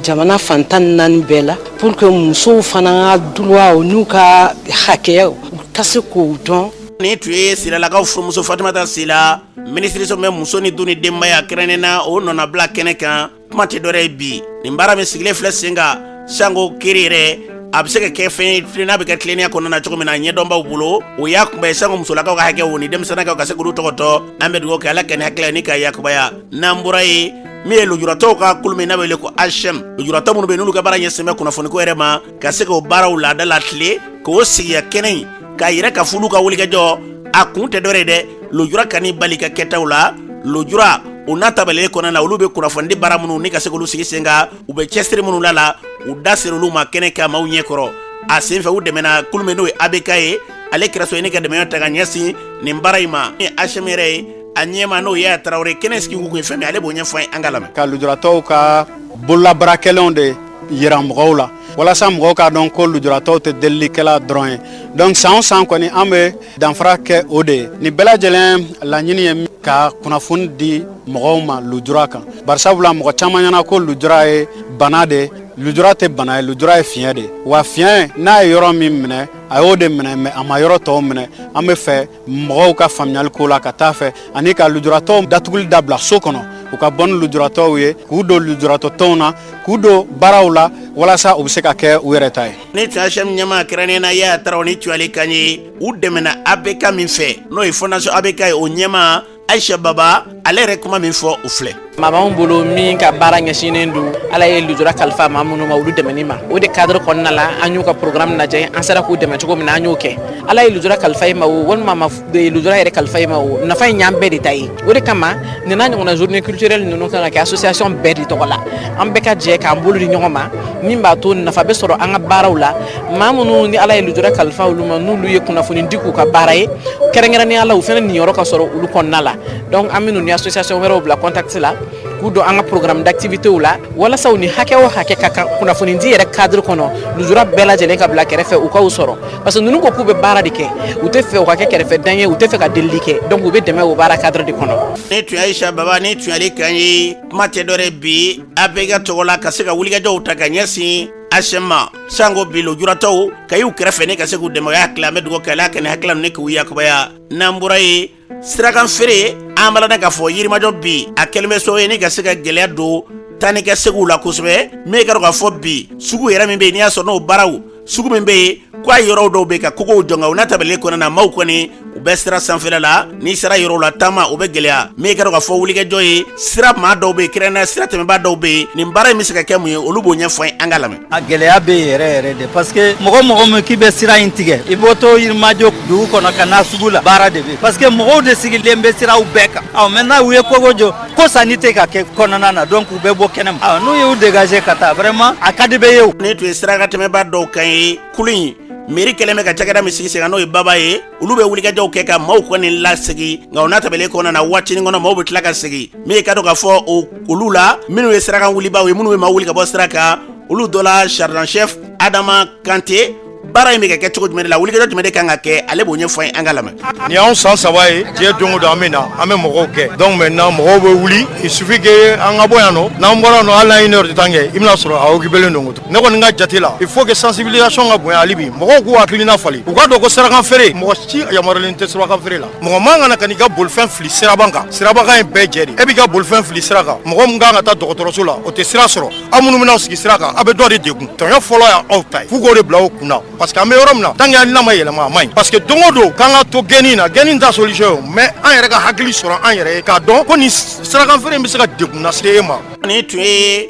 jamana fantan naani bɛɛ la pour que musow fana ka droit n'u ka hakɛya u ka se k'o dɔn ni tun ye Silalakaw furumuso Fatumata Sila ministre Somɛ muso ni du ni denbaya kɛrɛnkɛrɛnnenya o nɔnɔ bila kɛnɛ kan kuma tɛ dɔwɛrɛ ye bi nin baara min sigilen filɛ sen kan sango kiiri yɛrɛ a bɛ se ka kɛ fɛn ye n'a bɛ kɛ tilennenya kɔnɔna na cogo min na ɲɛdɔnbaw bolo o y'a kunbɛ sango musolakaw ka hakɛ o ni denmisɛnninakaw ka se k'olu tɔgɔtɔ an bɛ dugawu kɛ Ala ka ni hakilila ni ka yakubaya n'an bɔra ye min ye lujuratɔw ka kulu min n'a bɛ wele ko HM lujuratɔ minnu bɛ yen n'olu ka baara ɲɛsin bɛ kunnafoniko yɛrɛ ma ka se k'o baaraw laada latile k'o sigiya kɛnɛ in k'a yɛrɛ ka fulu ka wulikɛjɔ a kun tɛ dɔwɛrɛ ye dɛ lujura ka n'i bali ka kɛtaw la lujura o n'a tabalele kɔnɔna na olu bɛ kunnafoni baara minnu ni ka se k'olu sigi sen kan u bɛ cɛsiri minnu la u da sera olu ma kɛnɛ kan maaw ɲɛkɔrɔ a senfɛ u dɛmɛna kulu min n'o ye ABK ye ale kɛra so ye ne ka dɛmɛ ta ka ɲɛsin nin baara in ma ni HM yɛrɛ ye a ɲɛma n'o ye Tarawele kɛnɛ sigi kun ye fɛn min ale b'o ɲɛfɔ an ka lamɛn ka lujuratɔw ka bololabaarakɛlanw de yira mɔgɔw la walasa mɔgɔw k'a dɔn ko lujuratɔw tɛ delilikɛla dɔrɔn ye donc san o san kɔni an bɛ danfara kɛ o de ye nin bɛɛ lajɛlen laɲini ye ka kunnafoni di mɔgɔw ma lujura kan barisabula mɔgɔ caman ɲɛna ko lujura ye bana de lujura tɛ bana ye lujura ye fiɲɛ de wa fiɲɛ n'a ye yɔrɔ min minɛ a y'o de minɛ mɛ a ma yɔrɔ tɔw minɛ an bɛ fɛ mɔgɔw ka faamuyali ko la ka taa fɛ ani ka lujuratɔw datuguli dabila so kɔnɔ u ka bɔ ni lujuratɔw ye k'u don lujuratɔ tɔnw na k'u don baaraw la walasa u bɛ se ka kɛ u yɛrɛ ta ye ni tun HM ɲɛma kɛrɛnkɛrɛnnenya Yaya Tarawele ni Tuwale kan ye u dɛmɛna ABK min fɛ n'o ye fondation ABK ye o ɲɛma Aisha Baba ale yɛrɛ kuma min fɔ u filɛ Mama bolo min ka baara ɲɛsinnen don Ala ye lujura kalifa maa minnu ma olu dɛmɛni ma o de cadre kɔnɔna la an y'u ka programme lajɛ an sera k'u dɛmɛ cogo min na an y'o kɛ Ala ye lujura kalifa ma o walima ma lujura yɛrɛ kalifa ma o nafa in y'an bɛɛ de ta ye o de kama nin n'a ɲɔgɔnna journée culturelle ninnu kan ka kɛ association bɛɛ de tɔgɔ la an bɛɛ ka jɛ k'an bolo di ɲɔgɔn ma min b'a to nafa bɛ sɔrɔ an ka baaraw la maa minnu ni Ala ye lujura kalifa olu ma n'olu ye kunnafoni di k'u ka baara ye kɛrɛnkɛrɛnnenya la u fana niyɔrɔ ka sɔrɔ olu kɔnɔna la donc an minnu ni association wɛrɛw bila contact la k'u don an ka programme d'activité la walasa u ni hakɛ o hakɛ ka kan kunnafoni di yɛrɛ cadre kɔnɔ lujura bɛɛ lajɛlen ka bila kɛrɛfɛ u k'u sɔrɔ parce que ninnu ko k'u bɛ baara de kɛ u tɛ fɛ u ka kɛ kɛrɛfɛ dan ye u tɛ fɛ ka delili kɛ donc u bɛ dɛmɛ o baara cadre de kɔnɔ. Ne tun Aisha Baba ni tun ale kan ye kuma tɛ dɔ bi a bɛɛ ka tɔgɔ la ka se ka wulikajɔw ta ka ɲɛsin Ashema sango bi lujuratɔw ka y'u kɛrɛfɛ ne ka se k'u dɛmɛ o y'a tila an bɛ dugawu kɛ Ala ka nin hakilila ninnu k'u yakubaya n'an bɔra ye sirakan feere an bala k'a fɔ Yirimajɔ bi a kɛlen bɛ so ye ni ka se ka gɛlɛya don tani kɛ segiw la kosɛbɛ min ka dɔn k'a fɔ bi sugu yɛrɛ min bɛ yen n'i y'a sɔrɔ n'o baaraw sugu min bɛ yen k'a yɔrɔw dɔw bɛ yen ka kogow jɔ nka u n'a tabali kɔnɔna na maaw kɔni u bɛ sira sanfɛla la n'i sera yɔrɔw la taama o bɛ gɛlɛya min ka dɔn k'a fɔ wulikɛjɔ ye sira maa dɔw bɛ yen kɛrɛnkɛrɛnnenya sira tɛmɛbaa dɔw bɛ yen nin baara in bɛ se ka kɛ mun ye olu b'o ɲɛfɔ an ka lamɛn. A gɛlɛya bɛ yen yɛrɛ de parce que mɔgɔ min k'i bɛ sira in tigɛ i b'o to Yirimajɔ dugu kɔnɔ ka na sugu la baara de bɛ parce que mɔgɔw de sigilen bɛ siraw bɛɛ kan maintenant u ye kogo jɔ ko sanni tɛ ka kɛ kɔnɔna na donc u bɛ bɔ kɛnɛma n'u y'u dégager ka taa vraiment a ka di bɛ ye o. ne tun ye siraka tɛmɛbaa dɔw kan ye kulu in mairie kɛlen bɛ ka cakɛda min sigi sen n'o ye Baba ye olu bɛ wulikajɔw kɛ ka maaw kɔni lasegi nka o n'a tɛmɛlen kɔnɔna na waatinin kɔnɔ maaw bɛ tila ka segi min ka dɔn k'a fɔ olu la minnu ye sirakan wulibaw ye minnu bɛ maaw wuli ka bɔ sira kan olu dɔ la sergent chef Adama Kante baara in bɛ ka kɛ cogo jumɛn de la wulikajɔ jumɛn de kan ka kɛ ale b'o ɲɛfɔ an ka lamɛn. Ni y'anw san 3 ye diɲɛ don o don an bɛ na an bɛ mɔgɔw kɛ donc maintenant mɔgɔw bɛ wuli il suffit que an ka bɔ yan nɔ n'an bɔra nɔ hali n'an ye 1 heure de temps kɛ i bɛna sɔrɔ a occupélen don ne kɔni ka jate la il faut que sensibilisation ka bonya hali bi mɔgɔw k'u hakilina fali u ka dɔn ko sirakan feere mɔgɔ si yamaruyalen tɛ sirakan feere la mɔgɔ man kan ka n'i ka bolifɛn fili siraban kan siraban kan ye bɛɛ jɛ de e b'i ka bolifɛn fili sira kan mɔgɔ min kan ka taa dɔgɔtɔrɔso la o tɛ sira sɔrɔ aw minnu bɛna'aw sigi sira kan aw bɛ dɔ de degun tɔɲɔ fɔlɔ y'aw ta ye f'u k'o de bila aw kunna parce que an bɛ yɔrɔ min na tant que hakilina ma yɛlɛma a man ɲi parce que don o don k'an ka to gɛnni na gɛnni t'a solution ye mais an yɛrɛ ka hakili sɔrɔ an yɛrɛ ye k'a dɔn ko nin sirakan feere in bɛ se ka degun lase e ma. ni tun ye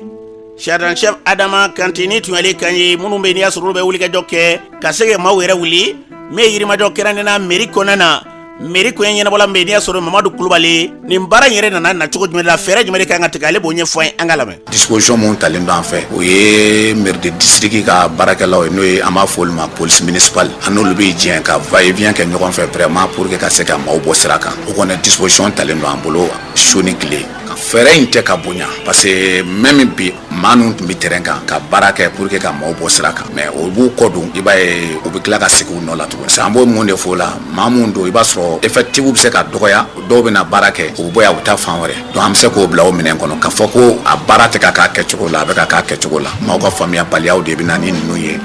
sergent chef Adama Kante ni tun ale kan ye minnu bɛ n'i y'a sɔrɔ olu bɛ wulikajɔ kɛ ka se ka maaw yɛrɛ wuli min ye Yirimajɔ kɛrɛnkɛrɛnnenya mairie kɔnɔna na mairie ko ɲɛnabɔla min bɛ n'i y'a sɔrɔ Mamadu Kulubali nin baara in yɛrɛ nana na cogo jumɛn la fɛɛrɛ jumɛn de kan ka tigɛ ale b'o ɲɛfɔ an ka lamɛn. disposition mun talen don an fɛ o ye maire de district ka baarakɛlaw ye n'o ye an b'a fɔ olu ma police municipale an n'olu bɛ jɛn ka va et vient kɛ ɲɔgɔn fɛ vraiment pour que ka se ka maaw bɔ sira kan o kɔni disposition talen don an bolo su ni tile fɛɛrɛ in tɛ ka bonya parce que même bi maa ninnu tun bɛ terrain kan ka baara kɛ pour que ka maaw bɔ sira kan mais o b'u kɔ don i b'a ye u bɛ tila ka segin u nɔ la tuguni an b'o mun de fɔ o la maa mun don i b'a sɔrɔ effectif bɛ se ka dɔgɔya dɔw bɛ na baara kɛ u bɔ yan u taa fan wɛrɛ donc an bɛ se k'o bila o minɛn kɔnɔ k'a fɔ ko a baara tɛ ka k'a kɛcogo la a bɛ ka k'a kɛcogo la maaw ka faamuyabaliyaw de bɛ na ni ninnu ye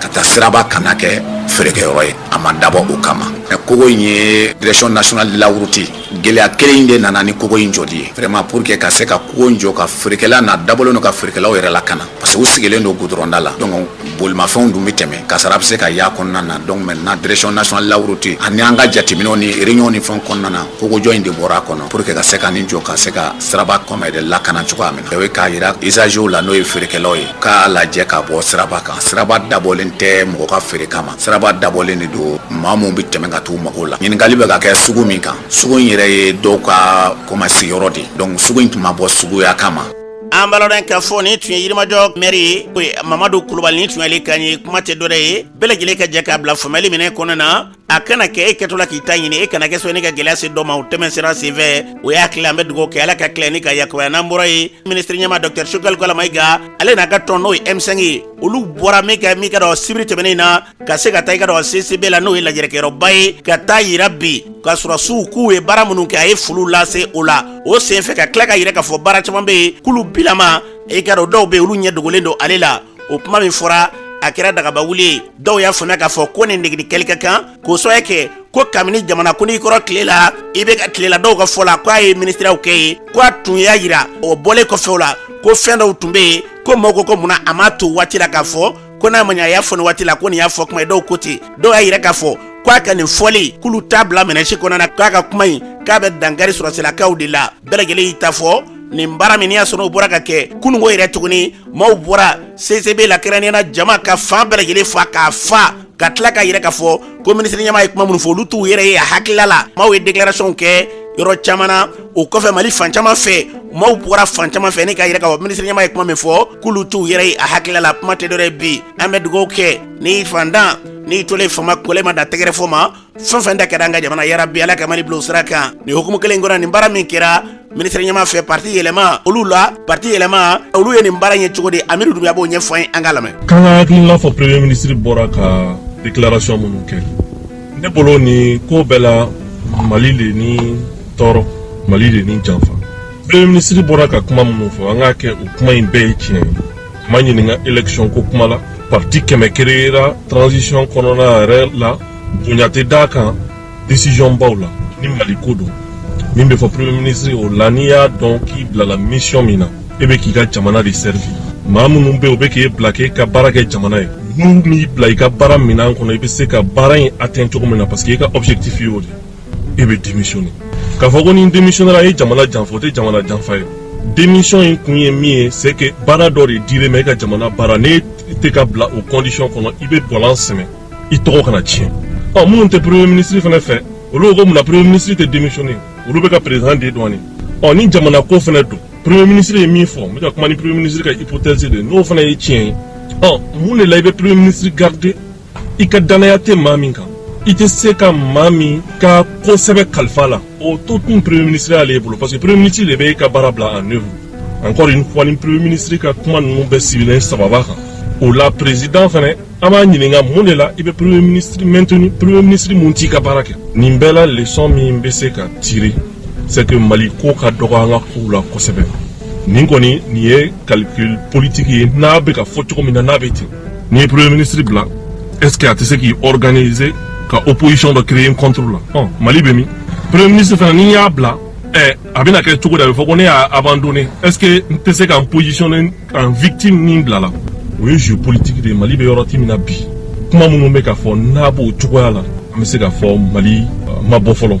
ka taa siraba kana kɛ feerekɛyɔrɔ ye a ma dabɔ o kama kogo in ye direction nationale de la route gɛlɛya kelen in de nana ni kogo in jɔli ye vraiment pour que ka se ka kogo in jɔ ka feerekɛla na dabɔlen don ka feerekɛlaw yɛrɛ lakana parce que u sigilen don goudronda la donc bolimafɛnw dun bɛ tɛmɛ kasara bɛ se ka y'a kɔnɔna na donc maintenant direction nationale de la route ani an ka jateminɛw ni réunion ni fɛn kɔnɔna na kogojɔ in de bɔra a kɔnɔ pour que ka se ka nin jɔ ka se ka siraba kɔma yɛrɛ lakana cogoya min na o ye k'a yira usagers la n'o ye feerekɛlaw ye k'a lajɛ ka bɔ siraba kan siraba dabɔlen tɛ mɔgɔ ka feere kama siraba dabɔlen de don maa mun bɛ tɛmɛ ka t'u mago la ɲininkali bɛ ka kɛ sugu min kan sugu in yɛrɛ ye dɔw ka koma sigiyɔrɔ de donc sugu in tun ma bɔ suguya kama. an baladen ka fɔ nin tun ye Yirimajɔ maire ye Mamadu Kulubali ni tun ale kan ye kuma tɛ dɔ ye bɛɛ lajɛlen ka jɛ k'a bila faamuyali minɛn kɔnɔ na a kana kɛ e kɛtɔ la k'i ta ɲini e kana kɛ sɔ ne ka gɛlɛya se dɔ ma o tɛmɛ sira senfɛ o y'a tila an bɛ dugawu kɛ Ala ka tila ni ka yakubaya n'an bɔra ye ministre ɲɛma Dr Sogɛl Kɔla Mayiga ale n'a ka tɔn n'o ye M5 ye olu bɔra min ka dɔn sibiri tɛmɛnen na ka se ka taa i ka dɔn CCB la n'o ye lajɛrɛkɛyɔrɔba ye ka taa yira bi k'a sɔrɔ suw k'u ye baara minnu kɛ a ye fulu lase o la o senfɛ ka tila ka yira k'a fɔ baara caman bɛ yen k'olu bilama e ka dɔn dɔw bɛ yen olu ɲɛ dogolen don ale la o kuma min fɔra a kɛra dagaba wuli ye dɔw y'a faamuya k'a fɔ ko nin negeli kɛli ka kan k'o sɔrɔ kɛ ko kabini jamana kuntigi kɔrɔ tile la i bɛ ka tile la dɔw ka fɔ la k'a ye ministériyaw kɛ ye k'a tun y'a yira o bɔlen kɔfɛ o la ko fɛn dɔw tun bɛ yen ko maaw ko ko munna a ma to waati la k'a fɔ ko n'a ma ɲɛ a y'a fɔ nin waati la ko nin y'a fɔ kuma ye dɔw ko ten dɔw y'a yira k'a fɔ k'a ka nin fɔli k'olu t'a bila minɛnsi kɔnɔna na k'a ka kuma in k'a bɛ dankari sɔrɔsilakaw de la bɛɛ lajɛlen y'i ta fɔ nin baara min y'a sɔrɔ o bɔra ka kɛ kunungo yɛrɛ tuguni maaw bɔra CCB la kɛrɛnkɛrɛnnenya jama ka fan bɛɛ lajɛlen fa k'a fa ka tila ka yɛrɛ k'a fɔ ko ministre ɲɛmaa ye kuma minnu fɔ olu t'u yɛrɛ ye a hakilila la maaw ye déclaration kɛ yɔrɔ caman na o kɔfɛ Mali fan caman fɛ maaw bɔra fan caman fɛ ne ka yɛrɛ k'a fɔ ministre ɲɛmaa ye kuma min fɔ k'olu t'u yɛrɛ ye a hakilila la kuma tɛ dɔ wɛrɛ bi an bɛ dugawu kɛ ni fandan ni tolen fama kole ma da tɛgɛrɛ fɔ ma fɛn fɛn da kɛra an ka jamana yarabi ala ka Mali bila o sira kan nin hukumu kelen kɔnɔ nin baara min kɛra ministre ɲɛmaa fɛ parti yɛlɛma olu la parti yɛlɛma olu ye nin baara ɲɛ cogo di Amidu Dumbuya b'o ɲɛfɔ an ye an ka lamɛn. Kan ka hakilina fɔ premier ministre bɔra ka déclaration minnu kɛ ne bolo ni ko bɛɛ la Mali de ni tɔɔrɔ Mali de ni janfa premier ministre bɔra ka kuma minnu fɔ an ka kɛ o kuma in bɛɛ ye tiɲɛ ye ma ɲininka élection ko kuma la parti kɛmɛ créera transition kɔnɔna yɛrɛ la bonya tɛ d'a kan décision baw la ni Mali ko don min bɛ fɔ premier ministre o la n'i y'a dɔn k'i bilala mission min na e bɛ k'i ka jamana de servi maa minnu bɛ yen o bɛ k'e bila k'e ka baara kɛ jamana ye n'u m'i bila i ka baara minɛn kɔnɔ i bɛ se ka baara in atteindre cogo min na parce que i ka objectif y'o de e bɛ démissionner k'a fɔ ko ni démissionnera e jamana janfa o tɛ jamana janfa ye démission in kun ye min ye c'est que baara dɔ de dir'e ma e ka jamana baara ne tɛ ka bila o condition kɔnɔ i bɛ bɔlɔn sɛmɛ i tɔgɔ kana tiɲɛ minnu tɛ premier ministre fana fɛ olu ko mun na premier ministre tɛ démissionner olu bɛ ka président de dɔɔnin ni jamana ko fana don premier ministre ye min fɔ n bɛ ka kuma ni premier ministre ka hypothèse de n'o fana ye tiɲɛ ye mun de la i bɛ premier ministre garder i ka danaya tɛ maa min kan i tɛ se ka maa min ka kosɛbɛ kalifa la o to tun premier ministre y'ale bolo parce que premier ministre de bɛ e ka baara bila en œuvre encore une fois ni premier ministre ka kuma ninnu bɛɛ sigilen sababa kan o la président fana an b'a ɲininka mun de la i bɛ premier ministre maintenu premier ministre mun t'i ka baara kɛ nin bɛɛ la leçon min bɛ se ka tirer c'est que Mali ko ka dɔgɔ an ka kow la kosɛbɛ nin kɔni nin ye calcul politique ye n'a bɛ ka fɔ cogo min na n'a bɛ ten n'i ye premier ministre bila est-ce que a tɛ se k'i organiser ka opposition dɔ créer contre la Mali bɛ min premier ministre fana n'i y'a bila a bɛna kɛ cogo di a bɛ fɔ ko ne y'a abandonné est-ce que n tɛ se k'an positionner en victime min bila la o ye jeu politique de ye Mali bɛ yɔrɔ ti min na bi kuma minnu bɛ ka fɔ n'a b'o cogoya la an bɛ se ka fɔ Mali ma bɔ fɔlɔ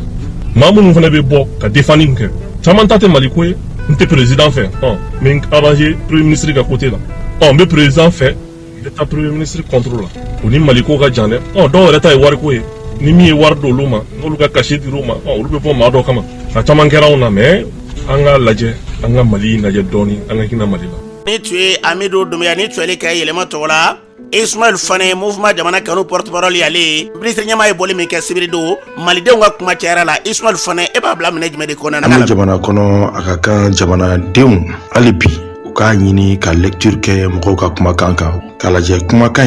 maa minnu fana bɛ bɔ ka défendre kɛ caman ta tɛ Mali ko ye n tɛ président fɛ n bɛ arranger premier ministre ka côté la n bɛ président fɛ n bɛ taa premier ministre contre la o ni Mali ko ka jan dɛ dɔw yɛrɛ ta ye wari ko ye ni min ye wari d'olu ma n'olu ka cachet dir'u ma olu bɛ bɔ maa dɔ kama a caman kɛra anw na mais an ka lajɛ an ka Mali lajɛ dɔɔni an ka hinɛ Mali la. Ni tu ye Amidu Dumbuya ni tu ale ka yɛlɛma tɔgɔ la Ismaël Fane mouvement jamana kanu porte-parole ale ministre ɲɛmaa ye bɔli min kɛ sibiri don malidenw ka kuma cayara la Ismaël Fane e b'a bila minɛ jumɛn de kɔnɔ na an jamana kɔnɔ a ka kan jamanadenw hali bi u k'a ɲini ka lecture kɛ mɔgɔw ka kumakan kan k'a lajɛ kumakan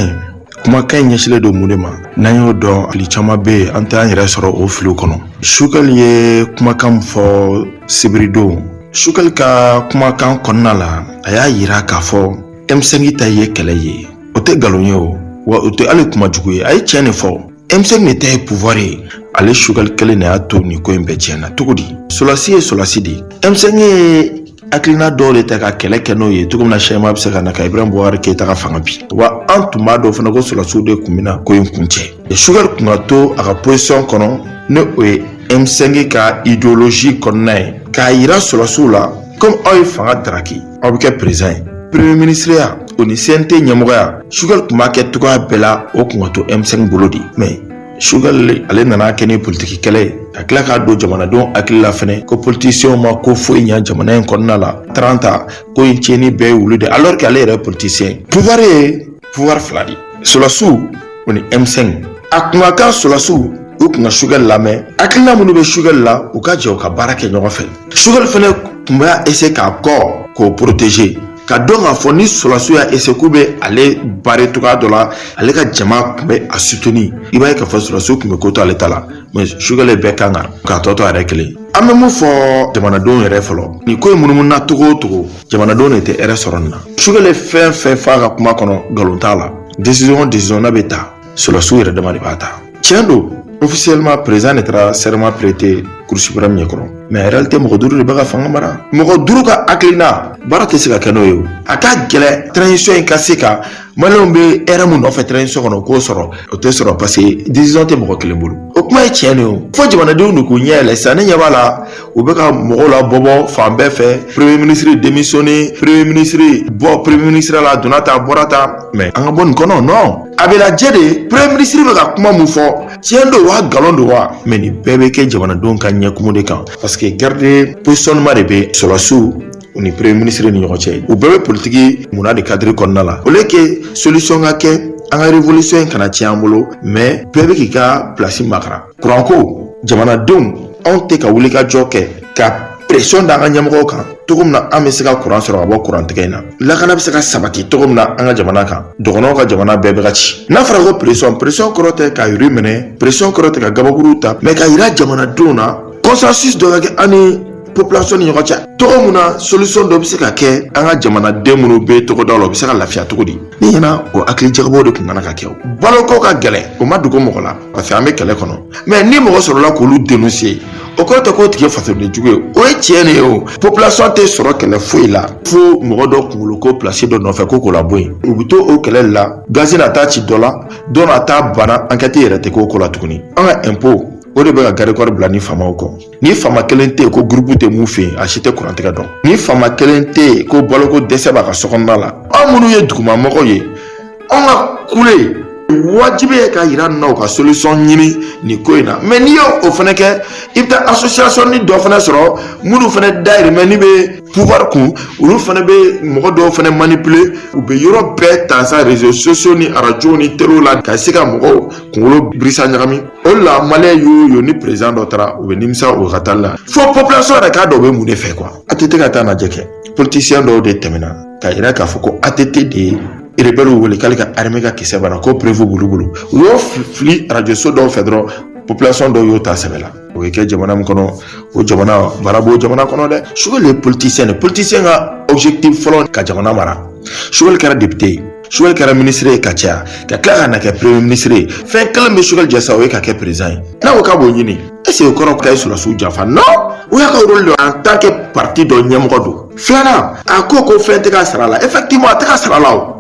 in ɲɛsilen don mun de ma n'an y'o dɔn fili caman bɛ yen an t'an yɛrɛ sɔrɔ o filiw kɔnɔ Sukali ye kumakan fɔ sibiri don Sukali ka kumakan kɔnɔna la a y'a yira k'a fɔ M5 ta ye kɛlɛ ye o tɛ nkalon ye o wa o tɛ hali kuma jugu ye a ye tiɲɛ de fɔ M5 ne ta ye pouvoir ye ale Sukali kelen de y'a to nin ko in bɛɛ tiɲɛna cogo di Solasi ye Solasi de M5 ye hakilina dɔw de ta ka kɛlɛ kɛ n'o ye cogo min na Sɛma bɛ se ka na ka Ibrahim Boubacar Keita ka fanga bi wa an tun b'a dɔn fana ko Solasiw de tun bɛna ko in kuncɛ Sukali kun ka to a ka position kɔnɔ ne o ye M5 ka idéologie kɔnɔna ye k'a yira Solasiw la comme aw ye fanga daraki aw bɛ kɛ président ye premier ministre ya o ni CNT ɲɛmɔgɔya Sukali tun b'a kɛ cogoya bɛɛ la o kun ka to M5 bolo de mais Sukali ale nana kɛ ni politique kɛlɛ ye ka tila k'a don jamanadenw hakili la fɛnɛ ko politiciens ma ko foyi ɲɛ jamana in kɔnɔna la 30 ko in tiɲɛni bɛɛ ye wulu de alors que ale yɛrɛ politicien pouvoir ye pouvoir fila de Solasiw o ni M5 a kun ka kan Solasiw u kun ka Sukali lamɛn hakilina minnu bɛ Sukali la u ka jɛ u ka baara kɛ ɲɔgɔn fɛ Sukali fɛnɛ kun b'a essayer k'a kɔ k'o protéger ka dɔn k'a fɔ ni Solasiw y'a essayer k'u bɛ ale barrer cogoya dɔ la ale ka jama kun bɛ a soutenir i b'a ye k'a fɔ Solasiw kun bɛ ko to ale ta la mais Sukali bɛɛ kan ka k'a tɔ to a yɛrɛ kelen an bɛ mun fɔ jamanadenw yɛrɛ fɔlɔ ni ko in munumunu cogo o cogo jamanadenw de tɛ hɛrɛ sɔrɔ nin na Sukali fɛn fɛn f'a ka kuma kɔnɔ nkalon t'a la décision n'a bɛ ta Solasiw yɛrɛ dama de b'a ta tiɲɛ don officiellement président ne taara serment prêter Cour suprême ɲɛkɔrɔ mais en réalité mɔgɔ duuru de bɛ ka fanga mara mɔgɔ duuru ka hakilina baara tɛ se ka kɛ n'o ye o a ka gɛlɛn transition in ka se ka maliyɛnw bɛ hɛrɛ mun nɔfɛ transition kɔnɔ k'o sɔrɔ o tɛ sɔrɔ parce que décision tɛ mɔgɔ kelen bolo o kuma ye tiɲɛ de o fo jamanadenw de k'u ɲɛ yɛlɛ sisan ne ɲɛ b'a la u bɛ ka mɔgɔw la bɔbɔ fan bɛɛ fɛ premier ministre démissionné premier ministre bɔ premier ministre la donna ta bɔra ta mais an ka bɔ nin kɔnɔ non a bɛ lajɛ de premier ministre bɛ ka kuma mun fɔ tiɲɛ don wa nkalon don wa mais nin bɛɛ bɛ kɛ jamanadenw ka ɲɛkumu de kan parce que garde positionnement de bɛ sɔrɔsiw u ni premier ministre ni ɲɔgɔn cɛ u bɛɛ bɛ politiki munna de cadre kɔnɔna la au lieu que solution ka kɛ an ka révolution in kana tiɲɛ an bolo mais bɛɛ bɛ k'i ka place makara courant ko jamanadenw anw tɛ ka wuli ka jɔ kɛ ka pression da an ka ɲɛmɔgɔw kan cogo min na an bɛ se ka courant sɔrɔ ka bɔ courant tigɛ in na lakana bɛ se ka sabati cogo min na an ka jamana kan dɔgɔnɔw ka jamana bɛɛ bɛ ka ci n'a fɔra ko pression kɔrɔ tɛ ka yuri minɛ pression kɔrɔ tɛ ka gabakuru ta mais ka yira jamanadenw na consensus dɔ ka kɛ an ni population ni ɲɔgɔn cɛ cogo min na solution dɔ bɛ se ka kɛ an ka jamanaden minnu bɛ togodaw la u bɛ se ka lafiya cogo di ne ɲɛna o hakili jagabɔw de tun kana ka kɛ o baloko ka gɛlɛn o ma dogo mɔgɔ la parce que an bɛ kɛlɛ kɔnɔ mais ni mɔgɔ sɔrɔla k'olu dénoncer o kɔrɔ tɛ k'o tigi fasoden jugu ye o ye tiɲɛ de ye o population tɛ sɔrɔ kɛlɛ foyi la fo mɔgɔ dɔ kunkolo ko place dɔ nɔfɛ ko k'o labɔ yen u bɛ to o kɛlɛ la gazi na taa ci dɔ la dɔ na taa bana enquête yɛrɛ tɛ k'o ko la tuguni an ka impôt o de bɛ ka garde-corps bila ni faamaw kɔ ni faama kelen tɛ yen ko groupe tɛ mun fɛ yen a si tɛ kurantigɛ dɔn ni faama kelen tɛ yen ko baloko dɛsɛ b'a ka sokɔnɔna la anw minnu ye dugumamɔgɔw ye anw ka kule wajibi ye ka yira n'aw ka solution ɲini nin ko in na mais n'i y'o fana kɛ i bɛ taa association ni dɔ fana sɔrɔ minnu fana dayirimɛ ni bɛ pouvoir kun olu fana bɛ mɔgɔ dɔw fana manipuler u bɛ yɔrɔ bɛɛ ta sa réseaux sociaux ni radio ni télé la ka se ka mɔgɔw kunkolo birisa ɲagami o de la maliyɛn y'o ni président dɔ taara u bɛ nimisa o ka taali la fo population yɛrɛ k'a dɔn u bɛ mun de fɛ quoi ATT ka taa lajɛ kɛ politicien dɔw de tɛmɛna ka yira k'a fɔ ko ATT de ye rebelle wele k'ale ka armée ka kisɛ banna ko prévu bulu bulu u y'o fili radio so dɔw fɛ dɔrɔn population dɔw y'o ta sɛbɛ la o bɛ kɛ jamana min kɔnɔ o jamana baara b'o jamana kɔnɔ dɛ Choguel ye politicien ka objectif fɔlɔ ka jamana mara Choguel kɛra député ye Choguel kɛra ministre ye ka caya ka tila ka na kɛ premier ministre ye fɛn kelen bɛ Choguel jɛ sa o ye ka kɛ président ye n'a ko k'a b'o ɲini est-ce que o kɔrɔ k'a ye sɔrɔsiw janfa non o y'a ka rôle de en tant que parti dɔ ɲɛmɔgɔ don filanan a ko fɛn tɛ ka sara la effectivement a tɛ ka sara la o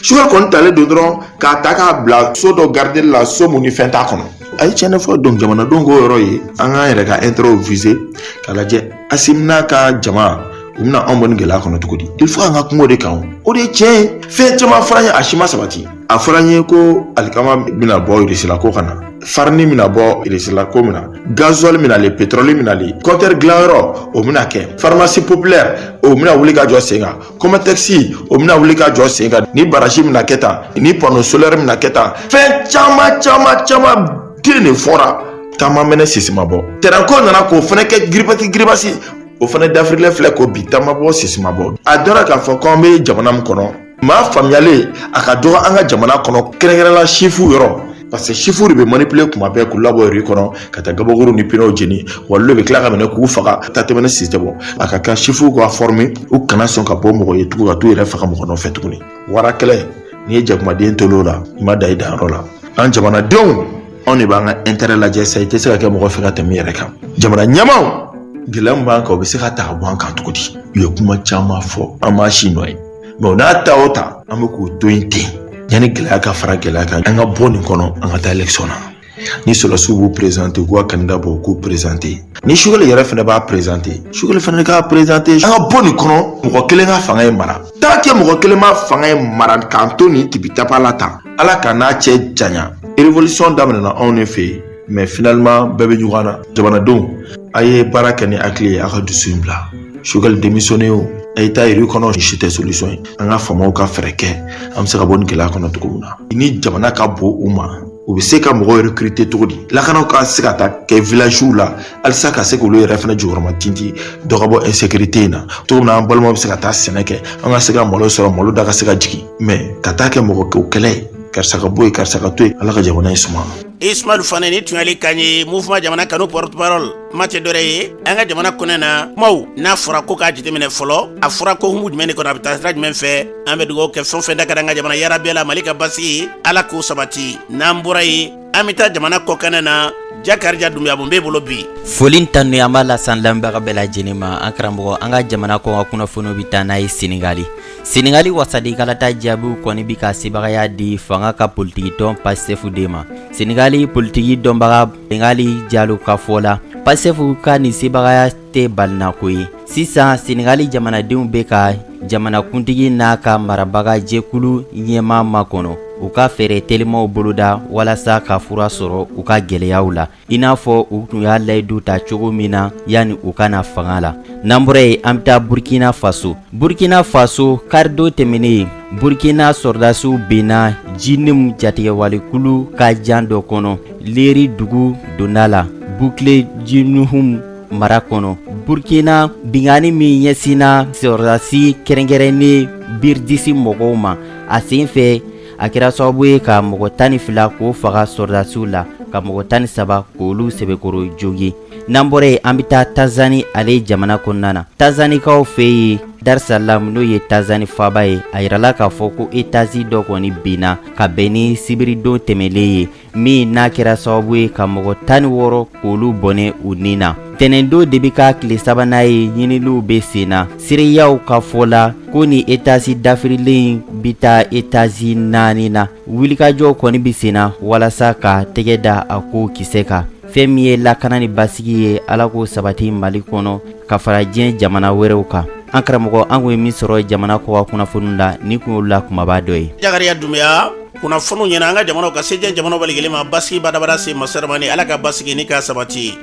Choguel kɔni talen don dɔrɔn k'a ta k'a bila so dɔ garder la so mun ni fɛn t'a kɔnɔ a ye tiɲɛni fɔ donc jamanadenw k'o yɔrɔ ye an k'an yɛrɛ ka intérêt viser k'a lajɛ Assimi n'a ka jama u bɛna anw bɔ nin gɛlɛya kɔnɔ cogo di il faut an ka kuma o de kan o de ye tiɲɛ ye fɛn caman fɔra n ye a si ma sabati a fɔra n ye ko alikama bɛna bɔ Irisi ko ka na farine bɛna bɔ Irisi ko min na gasoil bɛna le pétrole bɛna le compteur dilanyɔrɔ o bɛna kɛ pharmacie populaire o bɛna wuli ka jɔ sen kan Comatex o bɛna wuli ka jɔ sen kan ni barrage bɛna kɛ tan ni panneau solaire bɛna kɛ tan fɛn caman den de fɔra taama mɛnɛ sisi ma bɔ terrain ko nana k'o fana kɛ giribasi o fana d'Afrique filɛ ko bi taama bɔ sisi ma bɔ a dɔra k'a fɔ k'an bɛ jamana min kɔnɔ maa faamuyalen a ka dɔgɔ an ka jamana kɔnɔ kɛrɛnkɛrɛnla chiffres yɔrɔ parce que chiffres de bɛ manipuler kuma bɛɛ k'u labɔ yɛrɛ kɔnɔ ka taa gabakuru ni pinɛw jeni wa olu de bɛ tila ka minɛ k'u faga ta tɛmɛnen si tɛ bɔ a ka kan chiffres ka former u kana sɔn ka bɔ mɔgɔ ye tugun ka t'u yɛrɛ faga mɔgɔ nɔfɛ tuguni wara kɛlɛ n'i ye jakumaden tol'o la i ma da i danyɔrɔ la an jamanadenw anw de b'an ka intérêt lajɛ sa i tɛ se ka kɛ mɔgɔ fɛ ka tɛmɛ i yɛrɛ kan jamana ɲɛmaaw gɛlɛya min b'an kan o bɛ se ka ta ka bɔ an kan cogo di u ye kuma caman fɔ an m'a si nɔ ye mais o n'a ta o ta an bɛ k'o to yen ten yanni gɛlɛya ka fara gɛlɛya kan an ka bɔ nin kɔnɔ an ka taa élection na ni sɔrɔsiw b'u présenter k'u ka candidat bɔ k'u présenter ni Choguel yɛrɛ fana b'a présenter Choguel fana k'a présenter an ka bɔ nin kɔnɔ mɔgɔ kelen ka fanga ye mara tant que mɔgɔ kelen ma fanga ye mara k'an to nin tibitapa la tan ala ka n'a cɛ janya révolution daminɛna anw de fɛ yen mais finalement bɛɛ bɛ ɲɔgɔn na jamanadenw a ye baara kɛ ni hakili ye a ka dusu in bila Choguel démissionné o a ye taa yɛrɛ kɔnɔ si tɛ solution ye an ka faamaw ka fɛɛrɛ kɛ an bɛ se ka bɔ nin gɛlɛya kɔnɔ cogo min na ni jamana ka bon u ma u bɛ se ka mɔgɔw recruter cogo di lakanaw ka se ka taa kɛ villagew la halisa ka se k'olu yɛrɛ fana jukɔrɔma tinti dɔ ka bɔ insécurité in na cogo min na an balimaw bɛ se ka taa sɛnɛ kɛ an ka se ka malo sɔrɔ malo da ka se ka jigin mais ka taa kɛ mɔgɔ kɛlɛ ye karisa ka bɔ yen karisa ka to yen ala ka jamana in suma Ismail Fane ni tun y'ale kan ye mouvement jamana kanu porte-parole ma tɛ dɔwɛrɛ ye an ka jamana kɔnɔ na kumaw n'a fɔra ko k'a jateminɛ fɔlɔ a fɔra ko humu jumɛn de kɔnɔ a bɛ taa sira jumɛn fɛ an bɛ dugawu kɛ fɛn o fɛn da ka di an ka jamana yarabi la Mali ka basi ala k'o sabati n'an bɔra ye an bɛ taa jamana kɔkɛnɛ na Jakarija Dumbuya bɛ bolo bi. Folin tanu an b'a lasan lamɛnbaga bɛɛ lajɛlen ma an karamɔgɔ an ka jamana kɔn ka kunnafoniw bɛ taa n'a ye Senegali. Senegali wasadikalata jaabiw kɔni bɛ ka sebagaya di fanga ka politiki tɔn Pastefu de ma. Senegali politiki dɔnbaga Bengali Jalo ka fɔ la Pastefu ka nin sebagaya tɛ balinako ye. Sisan Senegali jamanadenw bɛ ka jamanakuntigi n'a ka marabaga jɛkulu ɲɛmaa makɔnɔ. U ka fɛɛrɛ telimaw boloda walasa ka fura sɔrɔ u ka gɛlɛyaw la i n'a fɔ u tun y'a layidu ta cogo min na yani u kana fanga la. N'an bɔra yen an bɛ taa Burkina Faso. Burkina Faso karido tɛmɛnen Burkina sɔrdasiw benna Jinim jatigɛwalikulu ka jan dɔ kɔnɔ Leri dugu donda la Bukle Jinuhum mara kɔnɔ. Burkina bingani min ɲɛsinna sɔrdasi kɛrɛnkɛrɛnnen Birdisi mɔgɔw ma a sen fɛ a kɛra sababu ye ka mɔgɔ 12 k'o faga sɔrdasiw la ka mɔgɔ 13 k'olu sɛbɛkɔrɔ jogi. N'an bɔra yen an bɛ taa Tanzani ale jamana kɔnɔna na. Tanzanikaw fɛ yen Dar es Salaam n'o ye Tanzani faba ye a yirala k'a fɔ ko Etazi dɔ kɔni binna ka bɛn ni sibiridon tɛmɛlen ye min n'a kɛra sababu ye ka mɔgɔ 16 k'olu bɔnɛ u ni na. Tɛnɛndon de bɛ ka tile sabanan ye ɲiniliw bɛ sen na. Seereyaw ka fɔ la ko ni Etazi dafirilen bɛ taa Etazi 4 na. Wulikajɔw kɔni bɛ sen na walasa ka tɛgɛ da a ko kisɛ kan. Fɛn min ye lakana ni basigi ye Ala k'o sabati Mali kɔnɔ ka fara diɲɛ jamana wɛrɛw kan. An karamɔgɔ an kun ye min sɔrɔ jamana kɔ ka kunnafoniw la ni kun y'olu la kumaba dɔ ye. Jakarija Dumbuya kunnafoniw ɲɛna an ka jamanaw ka se diɲɛ jamanaw bɛɛ lajɛlen ma basigi badabada se masɛrɛmani Ala ka basigi ni ka sabati.